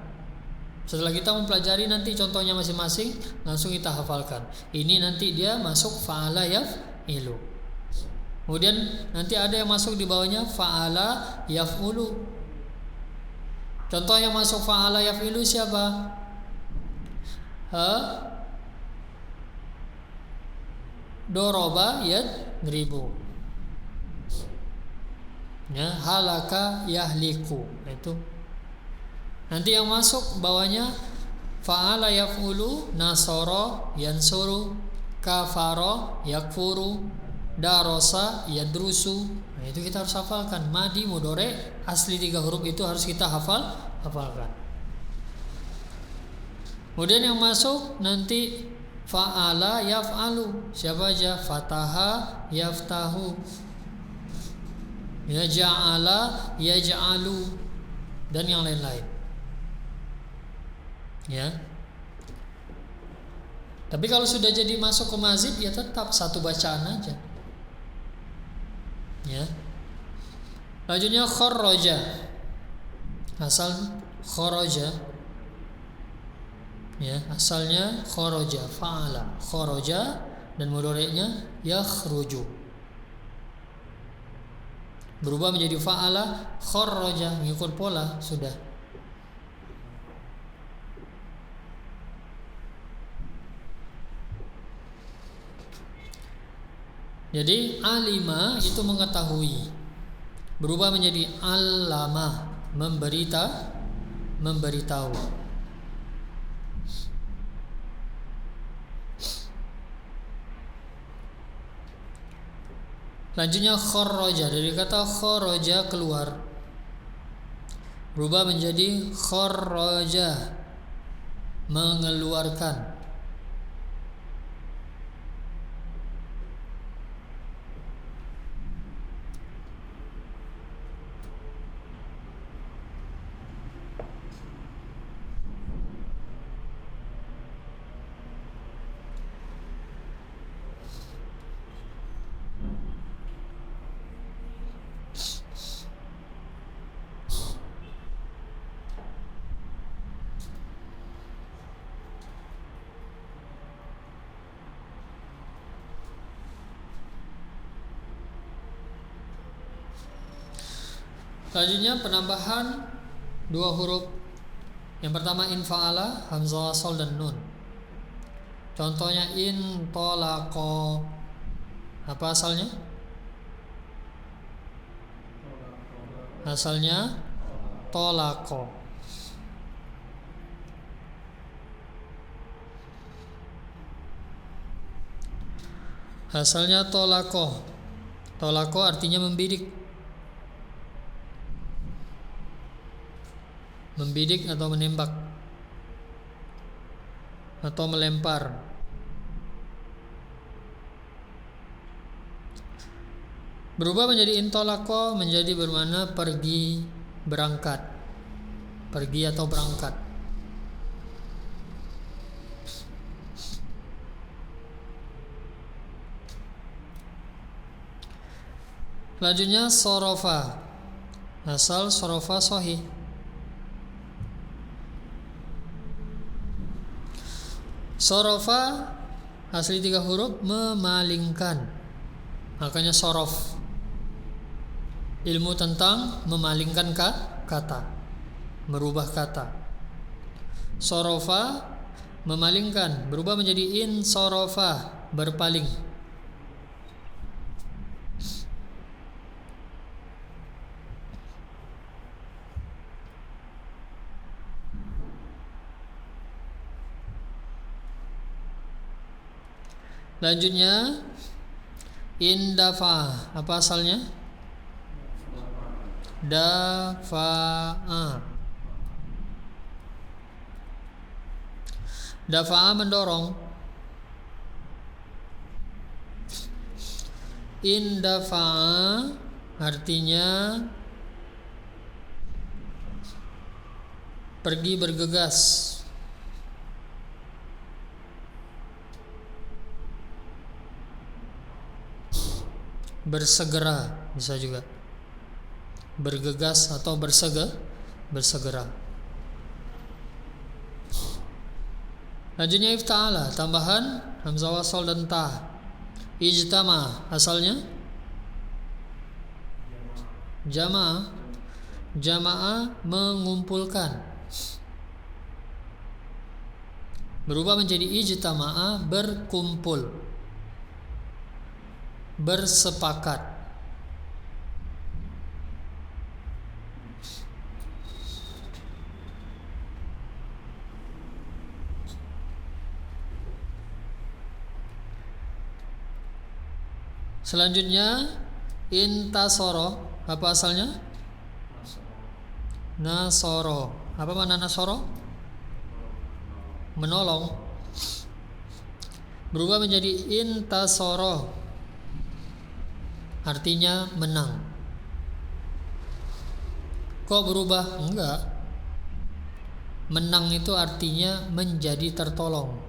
Setelah kita mempelajari nanti contohnya masing-masing, langsung kita hafalkan. Ini nanti dia masuk fa'ala yaf'ilu. Kemudian nanti ada yang masuk di bawahnya fa'ala yaf'ulu. Contoh yang masuk fa'ala yaf'ilu siapa? Doroba yadribu. Ya, halaka yahliku, itu. Nanti yang masuk bawahnya fa'ala yaf'ulu, nasara yansuru, kafara yakfuru, darosa yadrusu. Nah, itu kita harus hafalkan. Madi mudore asli 3 huruf itu harus kita hafalkan. Kemudian yang masuk nanti fa'ala yaf'alu, siapa aja? Fataha yaftahu, yaja'ala yaj'alu, dan yang lain-lain. Ya. Tapi kalau sudah jadi masuk ke mazid, ya tetap satu bacaan aja. Ya. Selanjutnya kharraja. Asal kharaja. Ya, asalnya kharaja, fa'ala, kharaja, dan mudhari'nya yakhruju. Berubah menjadi fa'ala, kharraja, mengikut pola sudah. Jadi alima itu mengetahui, berubah menjadi allama, memberitahu. Selanjutnya kharraja, dari kata kharaja, keluar, berubah menjadi kharraja, mengeluarkan. Selanjutnya penambahan 2 huruf. Yang pertama infa'ala, hamzah wasal dan nun. Contohnya intolaqo. Apa asalnya? Asalnya tolaqo. Asalnya tolako. Tolako artinya membidik. Membidik atau menembak atau melempar. Berubah menjadi intolako, menjadi bermakna pergi, berangkat. Pergi atau berangkat. Selanjutnya sorofa. Asal sorofa sahih. Sorofa asli 3 huruf, memalingkan. Makanya sorof. Ilmu tentang memalingkan kata, merubah kata. Sorofa memalingkan, berubah menjadi insorofa, berpaling. Selanjutnya indafa. Apa asalnya? Dafa'a. Dafa'a mendorong. Indafa'a artinya pergi bergegas. Bersegera bisa juga. Bergegas atau bersegera. Lanjutnya ifta'ala, tambahan hamzah wasal dan ta. Ijtama asalnya jamaah. Jamaah mengumpulkan. Berubah menjadi ijtama'a, berkumpul, bersepakat. Selanjutnya intasoro. Apa asalnya? Nasoro. Apa makna nasoro? Menolong. Berubah menjadi intasoro, artinya menang. Kok berubah? Enggak. Menang itu artinya menjadi tertolong.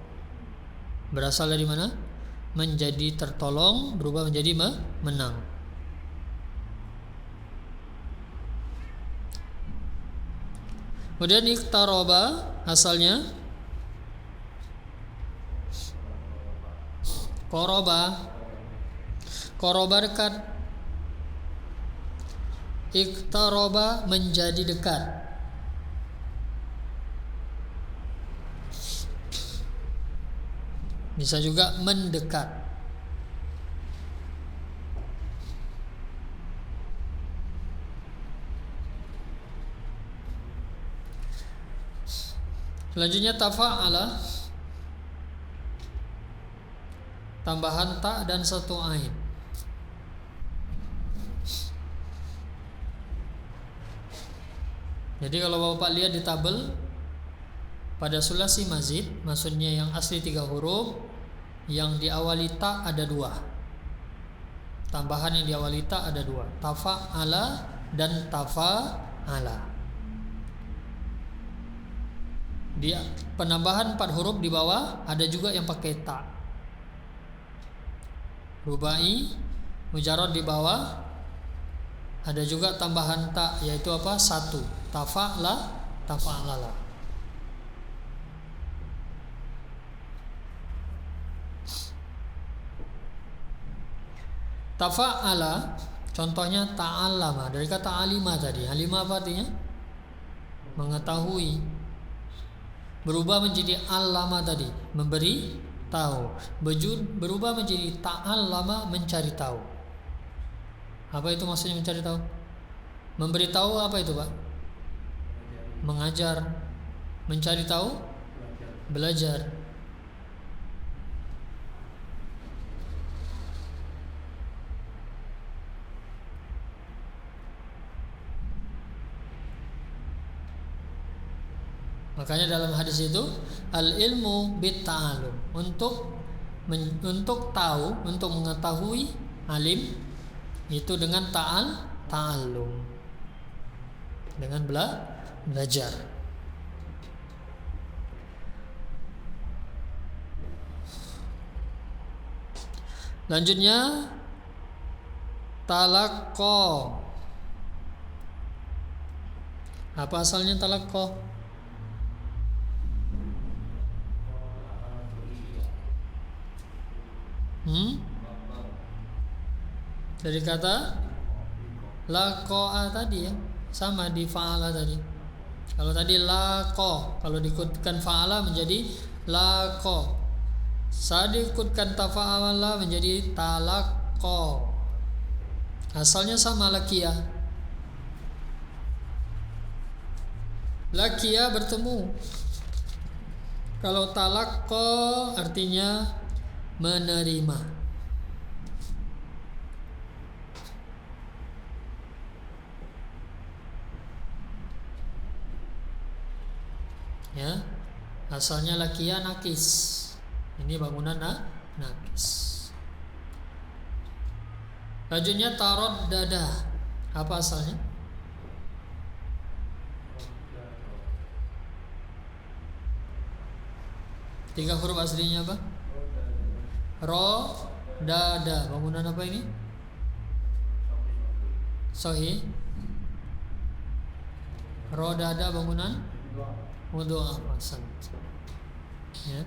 Berasal dari mana? Menjadi tertolong, berubah menjadi menang. Kemudian iqtaroba asalnya koroba. Koroba dekat. Iqtaroba menjadi dekat. Bisa juga mendekat. Selanjutnya tafa'ala, tambahan ta dan satu ain. Jadi kalau Bapak lihat di tabel, pada sulasi mazid, maksudnya yang asli 3 huruf, yang diawali ta ada 2. Tambahan yang diawali ta ada 2. Tafa'ala dan tafa'ala. Di penambahan 4 huruf di bawah ada juga yang pakai ta. Rubai, mujarrad di bawah ada juga tambahan ta, yaitu apa? 1. Tafa'la, tafa'lala. Tafa'ala contohnya ta'allama, dari kata alima tadi. Alima apa artinya? Mengetahui. Berubah menjadi allama tadi, memberi tahu. Berubah menjadi ta'allama, mencari tahu. Apa itu maksudnya mencari tahu? Memberi tahu apa itu, Pak? Mengajar. Mencari tahu? Belajar. Makanya dalam hadis itu al ilmu bit ta'allum, untuk tahu, untuk mengetahui, alim itu dengan ta'allum, dengan belajar. Lanjutnya talaqqa. Apa asalnya talaqqa? Dari kata laqa'a tadi ya, sama di fa'ala tadi. Kalau tadi laqa, kalau diikutkan fa'ala menjadi laqa. Saat diikutkan tafa'ala menjadi talaqqa. Asalnya sama laqiya. Laqiya bertemu. Kalau talaqqa artinya menerima. Ya, asalnya laqiya nakis. Ini bangunan nakis. Lanjutnya taraddada. Apa asalnya? Tiga huruf aslinya apa? Ro, dada. Bangunan apa ini? Sahih. Ro, dada bangunan Wudu'a. Ya.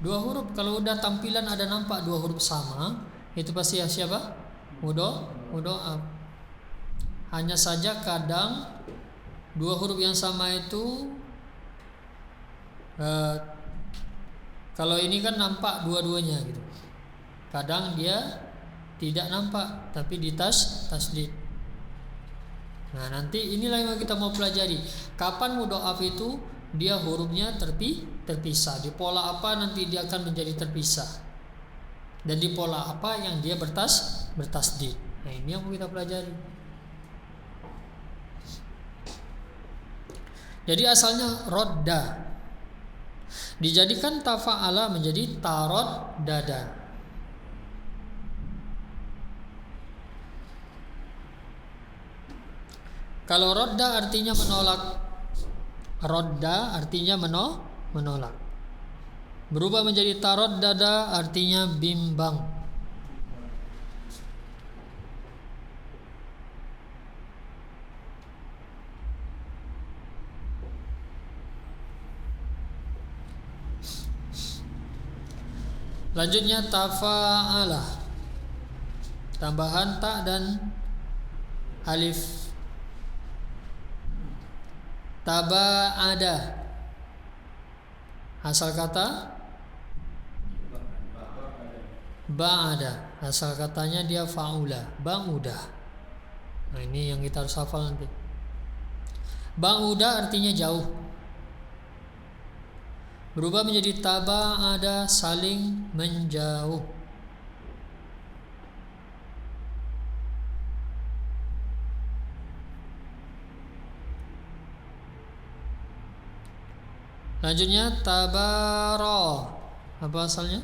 Dua huruf, kalau udah tampilan ada nampak dua huruf sama, itu pasti siapa? Wudu'a. Hanya saja kadang dua huruf yang sama itu kalau ini kan nampak dua-duanya gitu. Kadang dia tidak nampak tapi tasdid. Nah, nanti inilah yang kita mau pelajari. Kapan mudha'af itu dia hurufnya terpisah. Di pola apa nanti dia akan menjadi terpisah. Dan di pola apa yang dia bertasdid. Nah, ini yang mau kita pelajari. Jadi asalnya rodda. Dijadikan tafa'ala menjadi taraddada. Kalau rodda artinya menolak. Rodda artinya menolak. Berubah menjadi taraddada artinya bimbang. Lanjutnya tafa'ala. Tambahan ta dan alif. Taba'ada. Asal kata ba'ada. Asal katanya dia fa'ula, ba'uda. Nah, ini yang kita harus hafal nanti. Ba'uda artinya jauh. Berubah menjadi taba'ada, saling menjauh. Lanjutnya tabara. Apa asalnya?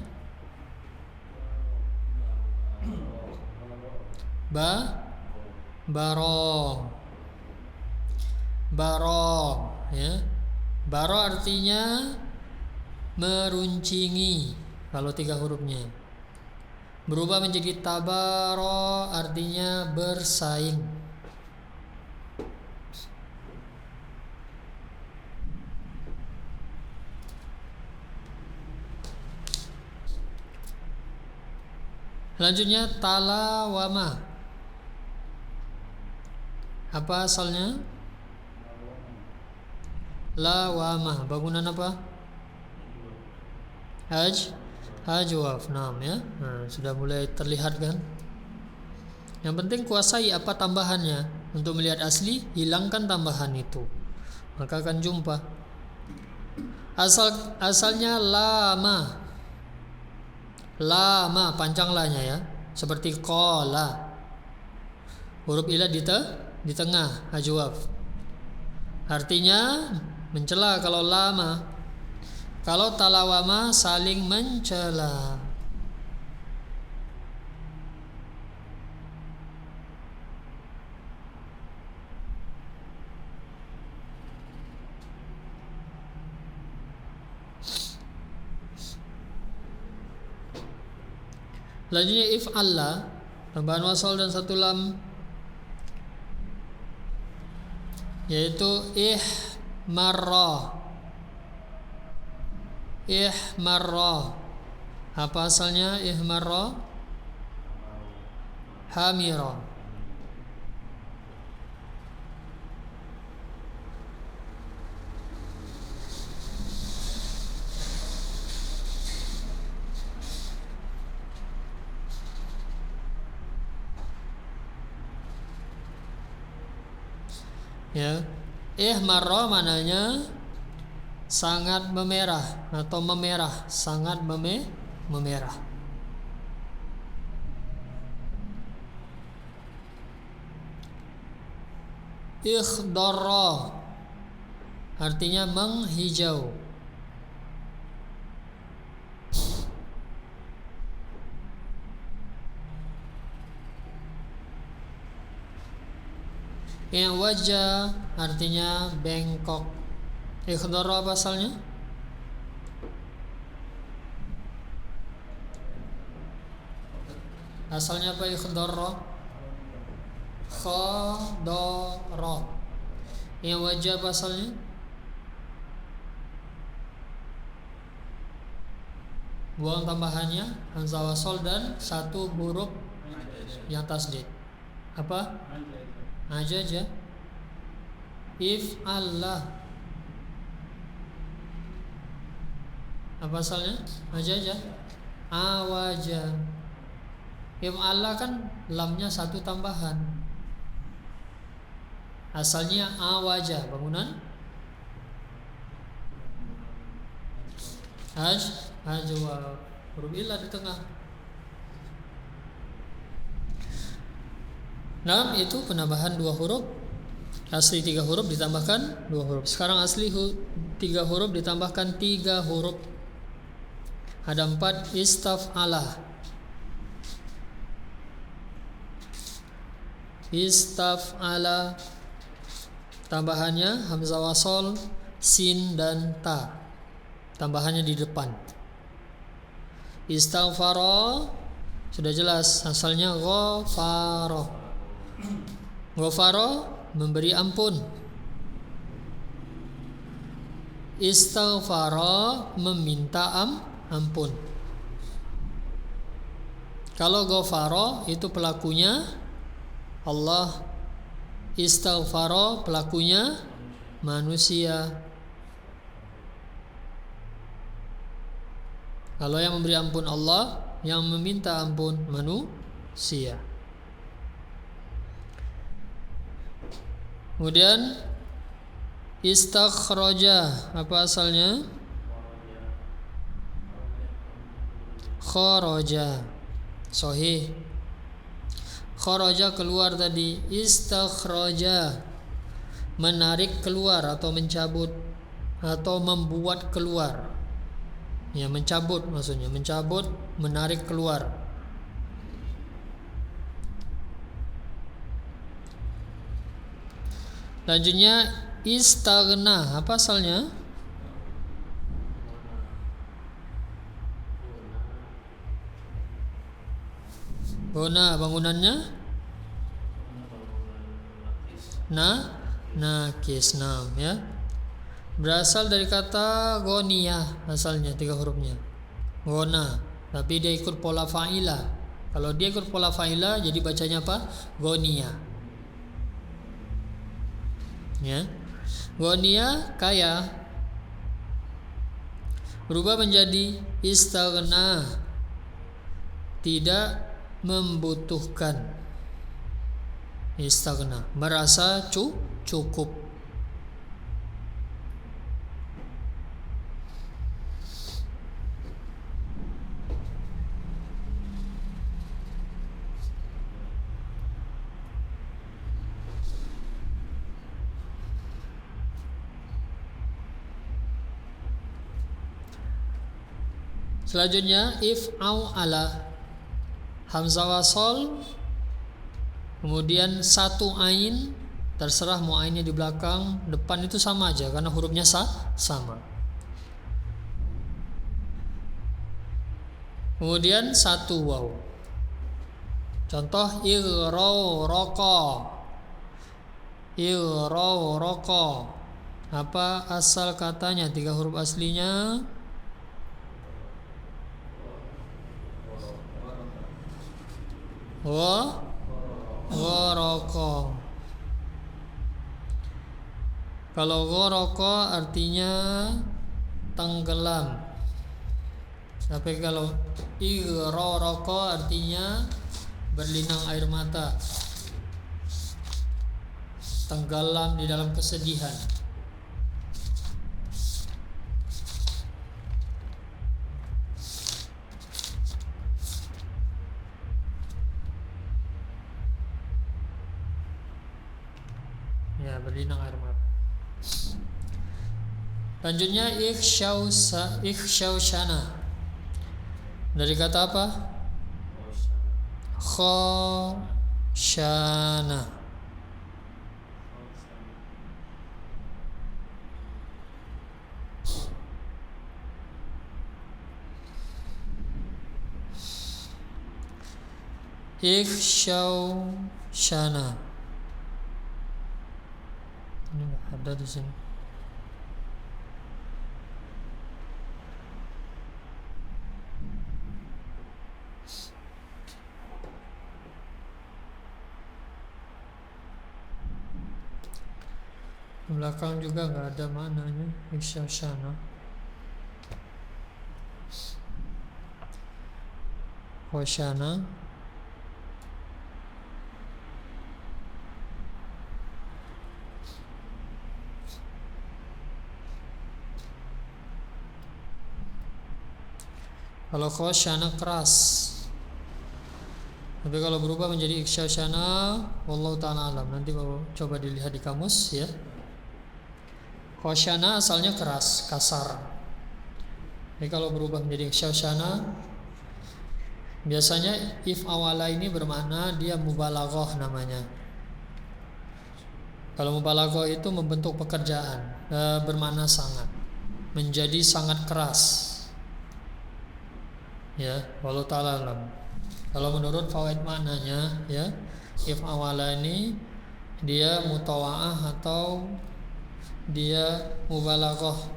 Baro. Ya. Baro artinya meruncingi kalau tiga hurufnya. Berubah menjadi tabaro artinya bersaing. Lanjutnya talawama. Apa asalnya? Lawama. Bangunan apa? Hajwaf. Naam ya. Nah, sudah mulai terlihat kan? Yang penting kuasai apa tambahannya. Untuk melihat asli, hilangkan tambahan itu. Maka akan jumpa. Asalnya lama. Lama panjang lanya ya, seperti qala. Huruf ilah di tengah, ajwaf. Artinya mencela. Kalau lama, kalau talawama saling mencela. Selanjutnya if Allah, tambahan wasal dan satu lam, yaitu ihmarra. Ihmarra, apa asalnya ihmarra? Hamira. Ya, ihmarra mananya sangat memerah atau memerah, sangat memerah. Ikhdara artinya menghijau. Yang wajah artinya bengkok. Ikhdara apa asalnya? Asalnya apa ikhdara? Khadara. Yang wajah apa asalnya? Buang tambahannya hamzah wasal dan satu huruf yang tasdid. Apa? Ajaja. If Allah, apa asalnya? Ajaja. Awaja. If Allah kan lamnya satu tambahan. Asalnya awaja, bangunan ajwa, huruf ilah di tengah. Nah, itu penambahan 2 huruf. Asli 3 huruf ditambahkan 2 huruf. Sekarang asli 3 huruf ditambahkan 3 huruf. Ada 4 istaf'ala. Istaf'ala tambahannya hamzah wasal, sin dan ta. Tambahannya di depan. Istaghfara sudah jelas asalnya ghafara. Ghafara memberi ampun. Istaghfara meminta ampun. Kalau ghafara itu pelakunya Allah, istaghfara pelakunya manusia. Kalau yang memberi ampun Allah, yang meminta ampun manusia. Kemudian istakhraja, apa asalnya? Kharaja. Sahih. Kharaja keluar tadi. Istakhraja menarik keluar atau mencabut atau membuat keluar. Ya, mencabut maksudnya, mencabut, menarik keluar. Selanjutnya istaghna, apa asalnya? Gona, bangunannya? Nakis, nam ya. Berasal dari kata goniyah, asalnya 3 hurufnya. Gona, tapi dia ikut pola fa'ila. Kalau dia ikut pola fa'ila, jadi bacanya apa? Goniyah. Ya. Ghaniya kaya berubah menjadi istaghna, tidak membutuhkan. Istaghna merasa cukup. Selanjutnya if au ala, hamzah wasol, kemudian satu ain, terserah mau ainnya di belakang, depan itu sama aja karena hurufnya sama. Kemudian satu waw. Contoh ighraw roko. Apa asal katanya? 3 huruf aslinya. Goroko. Kalau goroko artinya tenggelam. Tapi kalau ighraw artinya berlinang air mata, tenggelam di dalam kesedihan. Ya, berlinang air mata. Lanjutnya ikhsyaushana. Dari kata apa? Khoshana. Ikhsyaushana. Ini nggak ada di sini. Di belakang juga nggak ada maknanya ikhsyaushana. Khoshana. Kalau khoshana keras. Tapi kalau berubah menjadi ikhsyaushana, wallahu ta'ala alam. Nanti coba dilihat di kamus ya. Khoshana asalnya keras, kasar. Jadi kalau berubah menjadi ikhsyaushana, biasanya if awala ini bermakna dia mubalaghah namanya. Kalau mubalaghah itu membentuk pekerjaan, bermakna sangat, menjadi sangat keras. Ya, wallahu ta'ala alam. Kalau menurut fawaid maknanya ya, if awala ini dia mutawa'ah atau dia mubalaghah,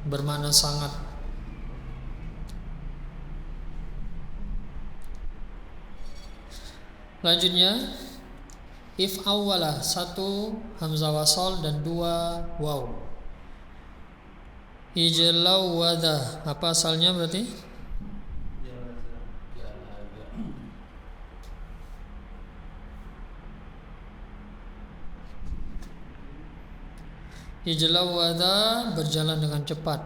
bermakna sangat. Lanjutnya if awala, 1 hamzah wasal dan 2 waw. Ijlaw wada. Apa asalnya berarti? Ijlawada, berjalan dengan cepat,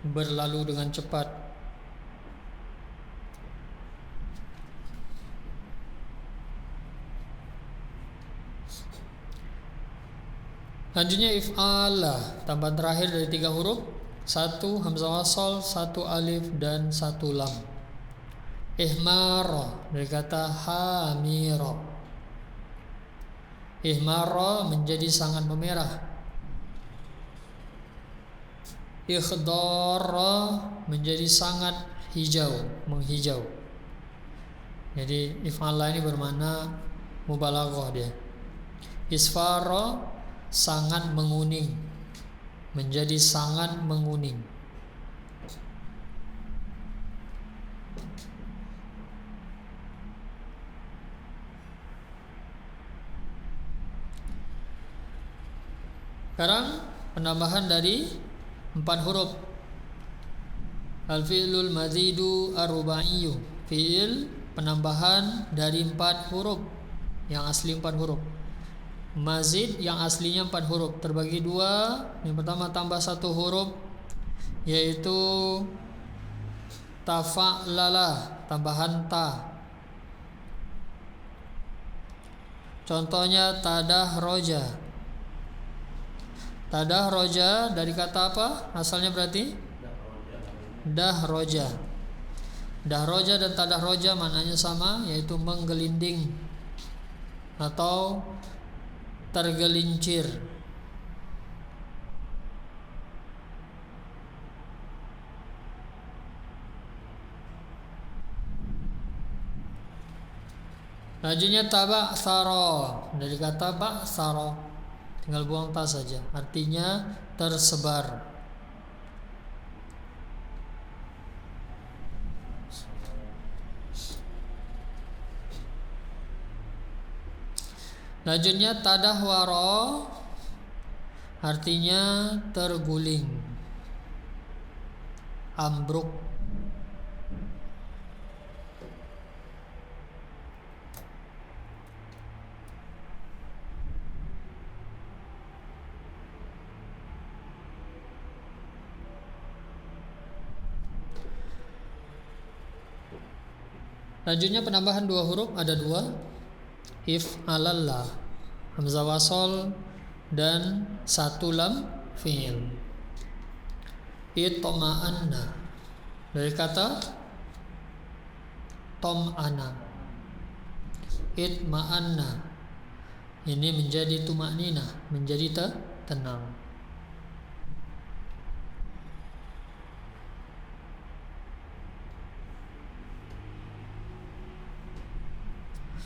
berlalu dengan cepat. Lanjutnya if'ala, tambahan terakhir dari 3 huruf, 1 hamzah wasal, 1 alif dan 1 lam. Ihmara, dari kata hamira. Ihmara, menjadi sangat memerah. Ikhdara, menjadi sangat hijau, menghijau. Jadi if'ala ini bermakna mubalaghah dia. Isfara, sangat menguning, menjadi sangat menguning. Sekarang penambahan dari 4 huruf. Al-fi'lul mazidu ar-ruba'iyyu. Fi'il penambahan dari 4 huruf, yang asli 4 huruf. Mazid yang aslinya 4 huruf terbagi 2. Yang pertama tambah 1 huruf, yaitu tafa'lala, tambahan ta. Contohnya tadahroja. Tadahroja dari kata apa? Asalnya berarti dahroja. Dahroja dan tadahroja maknanya sama, yaitu menggelinding atau tergelincir. Selanjutnya tabaksaro dari kata baksaro, tinggal buang ta saja, artinya tersebar. Selanjutnya tadahwaro, artinya terguling, ambruk. Selanjutnya penambahan 2 huruf, ada 2. If alalla, hamzah wasol dan 1 lam fi'il. Itma'anna dari kata tom'ana. Itma'anna ini menjadi tuma'nina, menjadi tenang.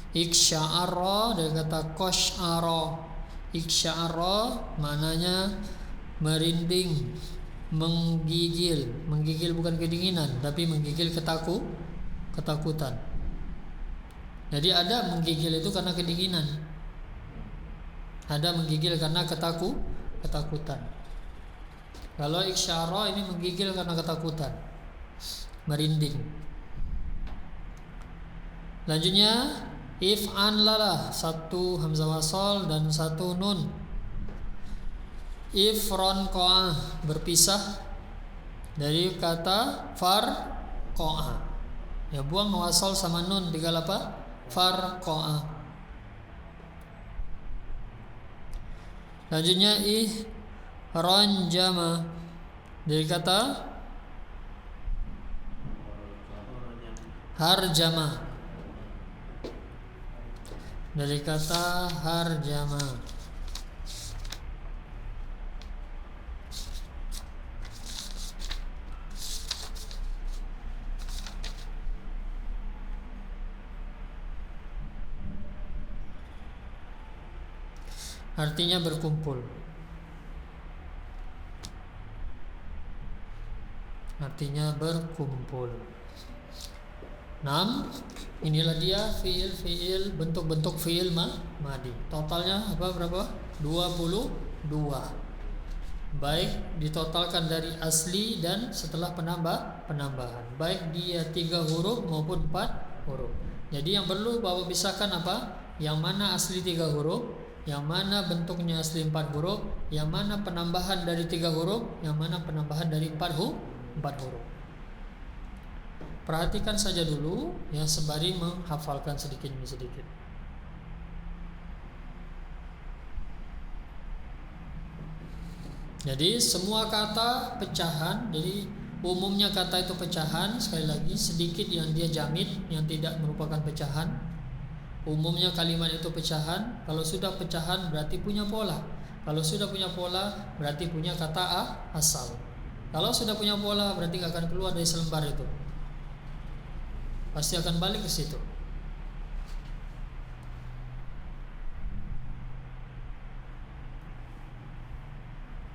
Iksya'ara dari kata kosy'ara. Iksya'ara maknanya merinding, menggigil. Menggigil bukan kedinginan, tapi menggigil ketakutan. Jadi ada menggigil itu karena kedinginan, ada menggigil karena ketakutan. Kalau iksya'ara ini menggigil karena ketakutan, merinding. Selanjutnya if'an lalah, 1 hamzah wasol dan 1 nun. Ifron ko'ah, berpisah dari kata far ko'ah. Ya, buang wasol sama nun, tinggal apa? Far ko'ah. Selanjutnya ronjama dari kata harjama. Dari kata harjama. Artinya berkumpul. Artinya berkumpul. 6. Inilah dia fiil bentuk-bentuk fiil madi. Totalnya apa, berapa? 22. Baik ditotalkan dari asli dan setelah penambahan. Baik dia 3 huruf maupun 4 huruf. Jadi yang perlu Bapak pisahkan apa? Yang mana asli 3 huruf, yang mana bentuknya asli 4 huruf, yang mana penambahan dari 3 huruf, yang mana penambahan dari 4 huruf. Perhatikan saja dulu ya, sembari menghafalkan sedikit demi sedikit. Jadi semua kata pecahan, jadi umumnya kata itu pecahan. Sekali lagi, sedikit yang dia jamid, yang tidak merupakan pecahan. Umumnya kalimat itu pecahan. Kalau sudah pecahan berarti punya pola. Kalau sudah punya pola berarti punya kata asal. Kalau sudah punya pola berarti nggak akan keluar dari selembar itu, pasti akan balik ke situ.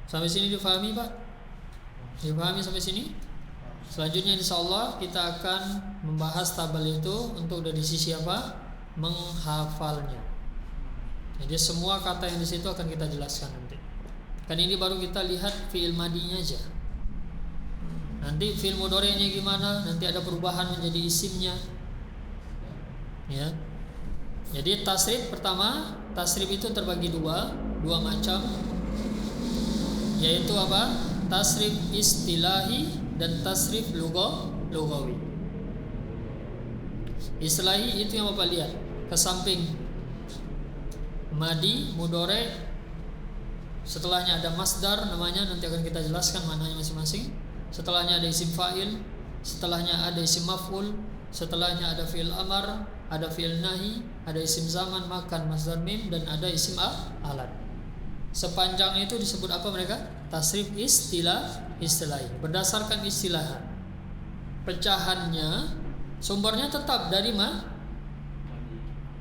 Sampai sini difahami, Pak? Difahami sampai sini? Selanjutnya insyaallah kita akan membahas tabel itu untuk dari sisi apa? Menghafalnya. Jadi semua kata yang di situ akan kita jelaskan nanti. Kan ini baru kita lihat fiil madinya aja. Nanti fiil mudhari'nya gimana? Nanti ada perubahan menjadi isimnya. Ya. Jadi tasrif pertama, tasrif itu terbagi dua macam. Yaitu apa? Tasrif istilahi dan tasrif lugawi. Istilahi itu yang Bapak lihat ke samping. Madi, mudhari', Setelahnya ada masdar namanya, nanti akan kita jelaskan maknanya masing-masing. Setelahnya ada isim fa'il, setelahnya ada isim maf'ul, setelahnya ada fi'il amar, ada fi'il nahi, ada isim zaman, makan, masdar mim, dan ada isim alat. Sepanjang itu disebut apa mereka? Tasrif istilahi. Berdasarkan istilah. Pecahannya, sumbernya tetap dari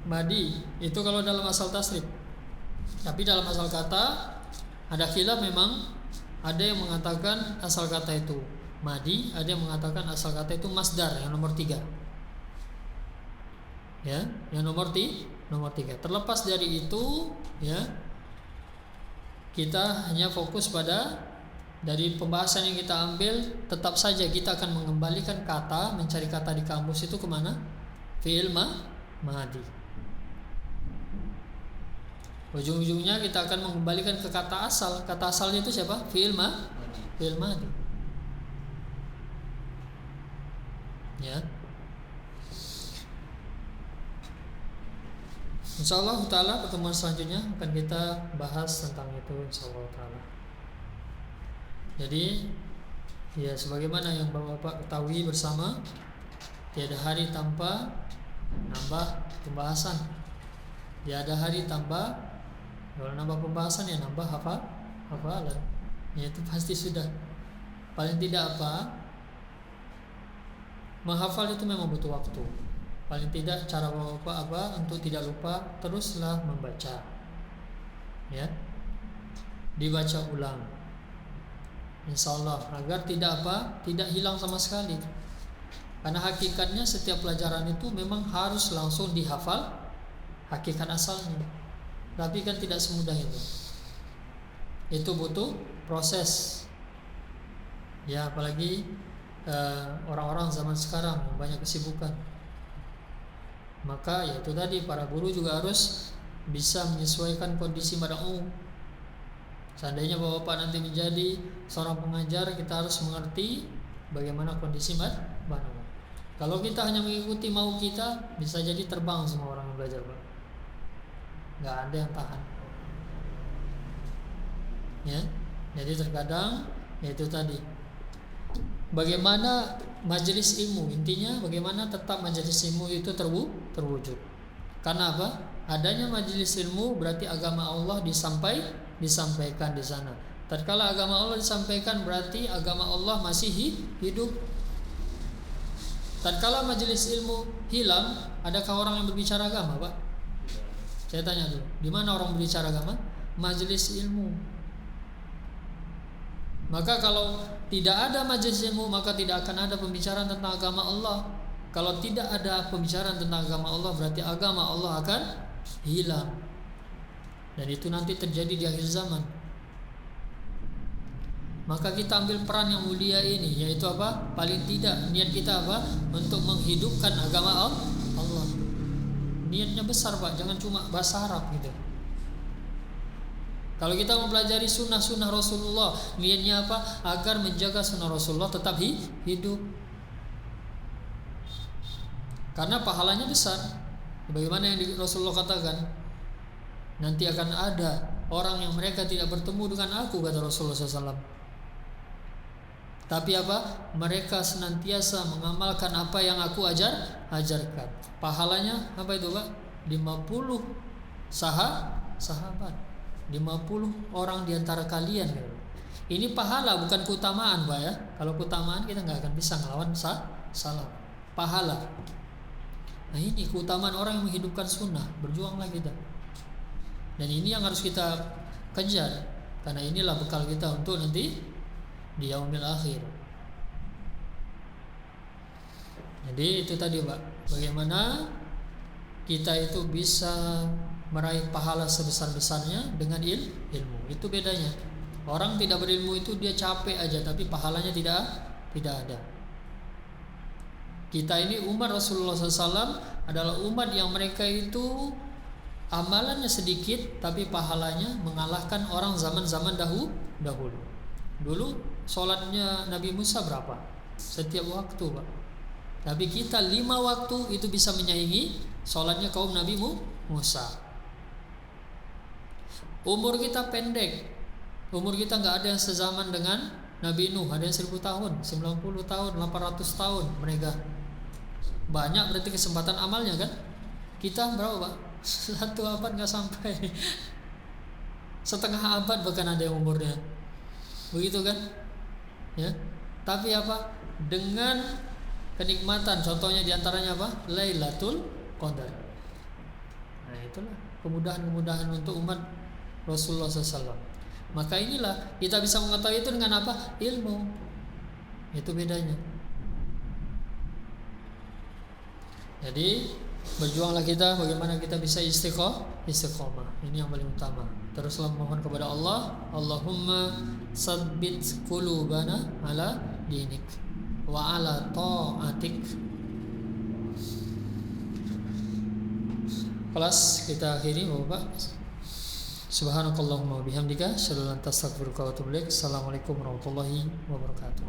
madi. Itu kalau dalam asal tasrif. Tapi dalam asal kata ada khilaf memang. Ada yang mengatakan asal kata itu madi, ada yang mengatakan asal kata itu masdar, yang nomor 3. Ya, yang nomor 3. Terlepas dari itu, ya, kita hanya fokus pada dari pembahasan yang kita ambil. Tetap saja kita akan mengembalikan kata, mencari kata di kamus itu kemana? Fi'il madi. Ujung-ujungnya kita akan mengembalikan ke kata asal. Kata asalnya itu siapa? Fi'il madi. Ya. Insyaallah taala pertemuan selanjutnya akan kita bahas tentang itu insyaallah taala. Jadi ya sebagaimana yang Bapak ketahui bersama, tiada hari tanpa nambah pembahasan. Tiada hari tanpa, kalau nambah pembahasan ya nambah hafalan. Ya itu pasti sudah. Paling tidak menghafal itu memang butuh waktu. Paling tidak cara Bapak untuk tidak lupa, teruslah membaca. Ya. Dibaca ulang. Insyaallah agar tidak hilang sama sekali. Karena hakikatnya setiap pelajaran itu memang harus langsung dihafal hakikat asalnya. Tapi kan tidak semudah itu. Itu butuh proses. Ya, apalagi orang-orang zaman sekarang yang banyak kesibukan. Maka ya itu tadi, para guru juga harus bisa menyesuaikan kondisi mad'u. Seandainya Bapak nanti menjadi seorang pengajar, kita harus mengerti bagaimana kondisi mad'u. Kalau kita hanya mengikuti mau kita, bisa jadi terbang semua orang yang belajar, Pak. Nggak ada yang tahan. Ya, jadi terkadang yaitu tadi. Bagaimana majelis ilmu, intinya bagaimana tetap majelis ilmu itu terwujud. Karena apa? Adanya majelis ilmu berarti agama Allah disampaikan di sana. Tatkala agama Allah disampaikan berarti agama Allah masih hidup. Tatkala majelis ilmu hilang, adakah orang yang berbicara agama, Pak? Saya tanya dulu, di mana orang berbicara agama? Majelis ilmu. Maka kalau tidak ada majelis ilmu, maka tidak akan ada pembicaraan tentang agama Allah. Kalau tidak ada pembicaraan tentang agama Allah, berarti agama Allah akan hilang. Dan itu nanti terjadi di akhir zaman. Maka kita ambil peran yang mulia ini, yaitu apa? Paling tidak niat kita apa? Untuk menghidupkan agama Allah. Niatnya besar, Pak, jangan cuma bahasa Arab gitu. Kalau kita mempelajari sunnah-sunnah Rasulullah, niatnya apa? Agar menjaga sunnah Rasulullah tetap hidup. Karena pahalanya besar. Bagaimana yang Rasulullah katakan, nanti akan ada orang yang mereka tidak bertemu dengan aku, kata Rasulullah SAW. Tapi apa? Mereka senantiasa mengamalkan apa yang aku ajarkan. Pahalanya apa itu, Pak? 50 sahabat. 50 orang di antara kalian. Ini pahala, bukan keutamaan, Pak ya. Kalau keutamaan kita nggak akan bisa melawan salah. Pahala. Nah ini keutamaan orang yang menghidupkan sunnah. Berjuanglah kita. Dan ini yang harus kita kejar. Karena inilah bekal kita untuk nanti di yaumil akhir. Jadi itu tadi, Pak. Bagaimana kita itu bisa meraih pahala sebesar-besarnya dengan ilmu. Itu bedanya. Orang tidak berilmu itu dia capek aja, tapi pahalanya tidak ada. Kita ini umat Rasulullah SAW adalah umat yang mereka itu amalannya sedikit, tapi pahalanya mengalahkan orang zaman-zaman dahulu. Dulu sholatnya Nabi Musa berapa? Setiap waktu, Pak. Tapi kita 5 waktu itu bisa menyaingi sholatnya kaum Nabi Musa. Umur kita pendek, Umur kita nggak ada yang sezaman dengan Nabi Nuh, ada yang 1000 tahun, 90 tahun, 800 tahun mereka. Banyak berarti kesempatan amalnya kan? Kita berapa Pak? 1 abad nggak sampai. Setengah abad bahkan ada yang umurnya. Begitu kan? Ya. Tapi apa? Dengan kenikmatan, contohnya diantaranya apa? Lailatul Qadar. Nah itulah kemudahan-kemudahan untuk umat Rasulullah SAW. Maka inilah kita bisa mengetahui itu dengan apa? Ilmu. Itu bedanya. Jadi berjuanglah kita bagaimana kita bisa istiqomah. Ini yang paling utama. Teruslah mohon kepada Allah, Allahumma sabbit qulubana ala dinik wa ala ta'atik. Kelas kita akhiri Bapak. Subhanakallahumma wa bihamdika asyhadu an la ilaha illa anta astaghfiruka wa atubu ilaik. Assalamualaikum warahmatullahi wabarakatuh.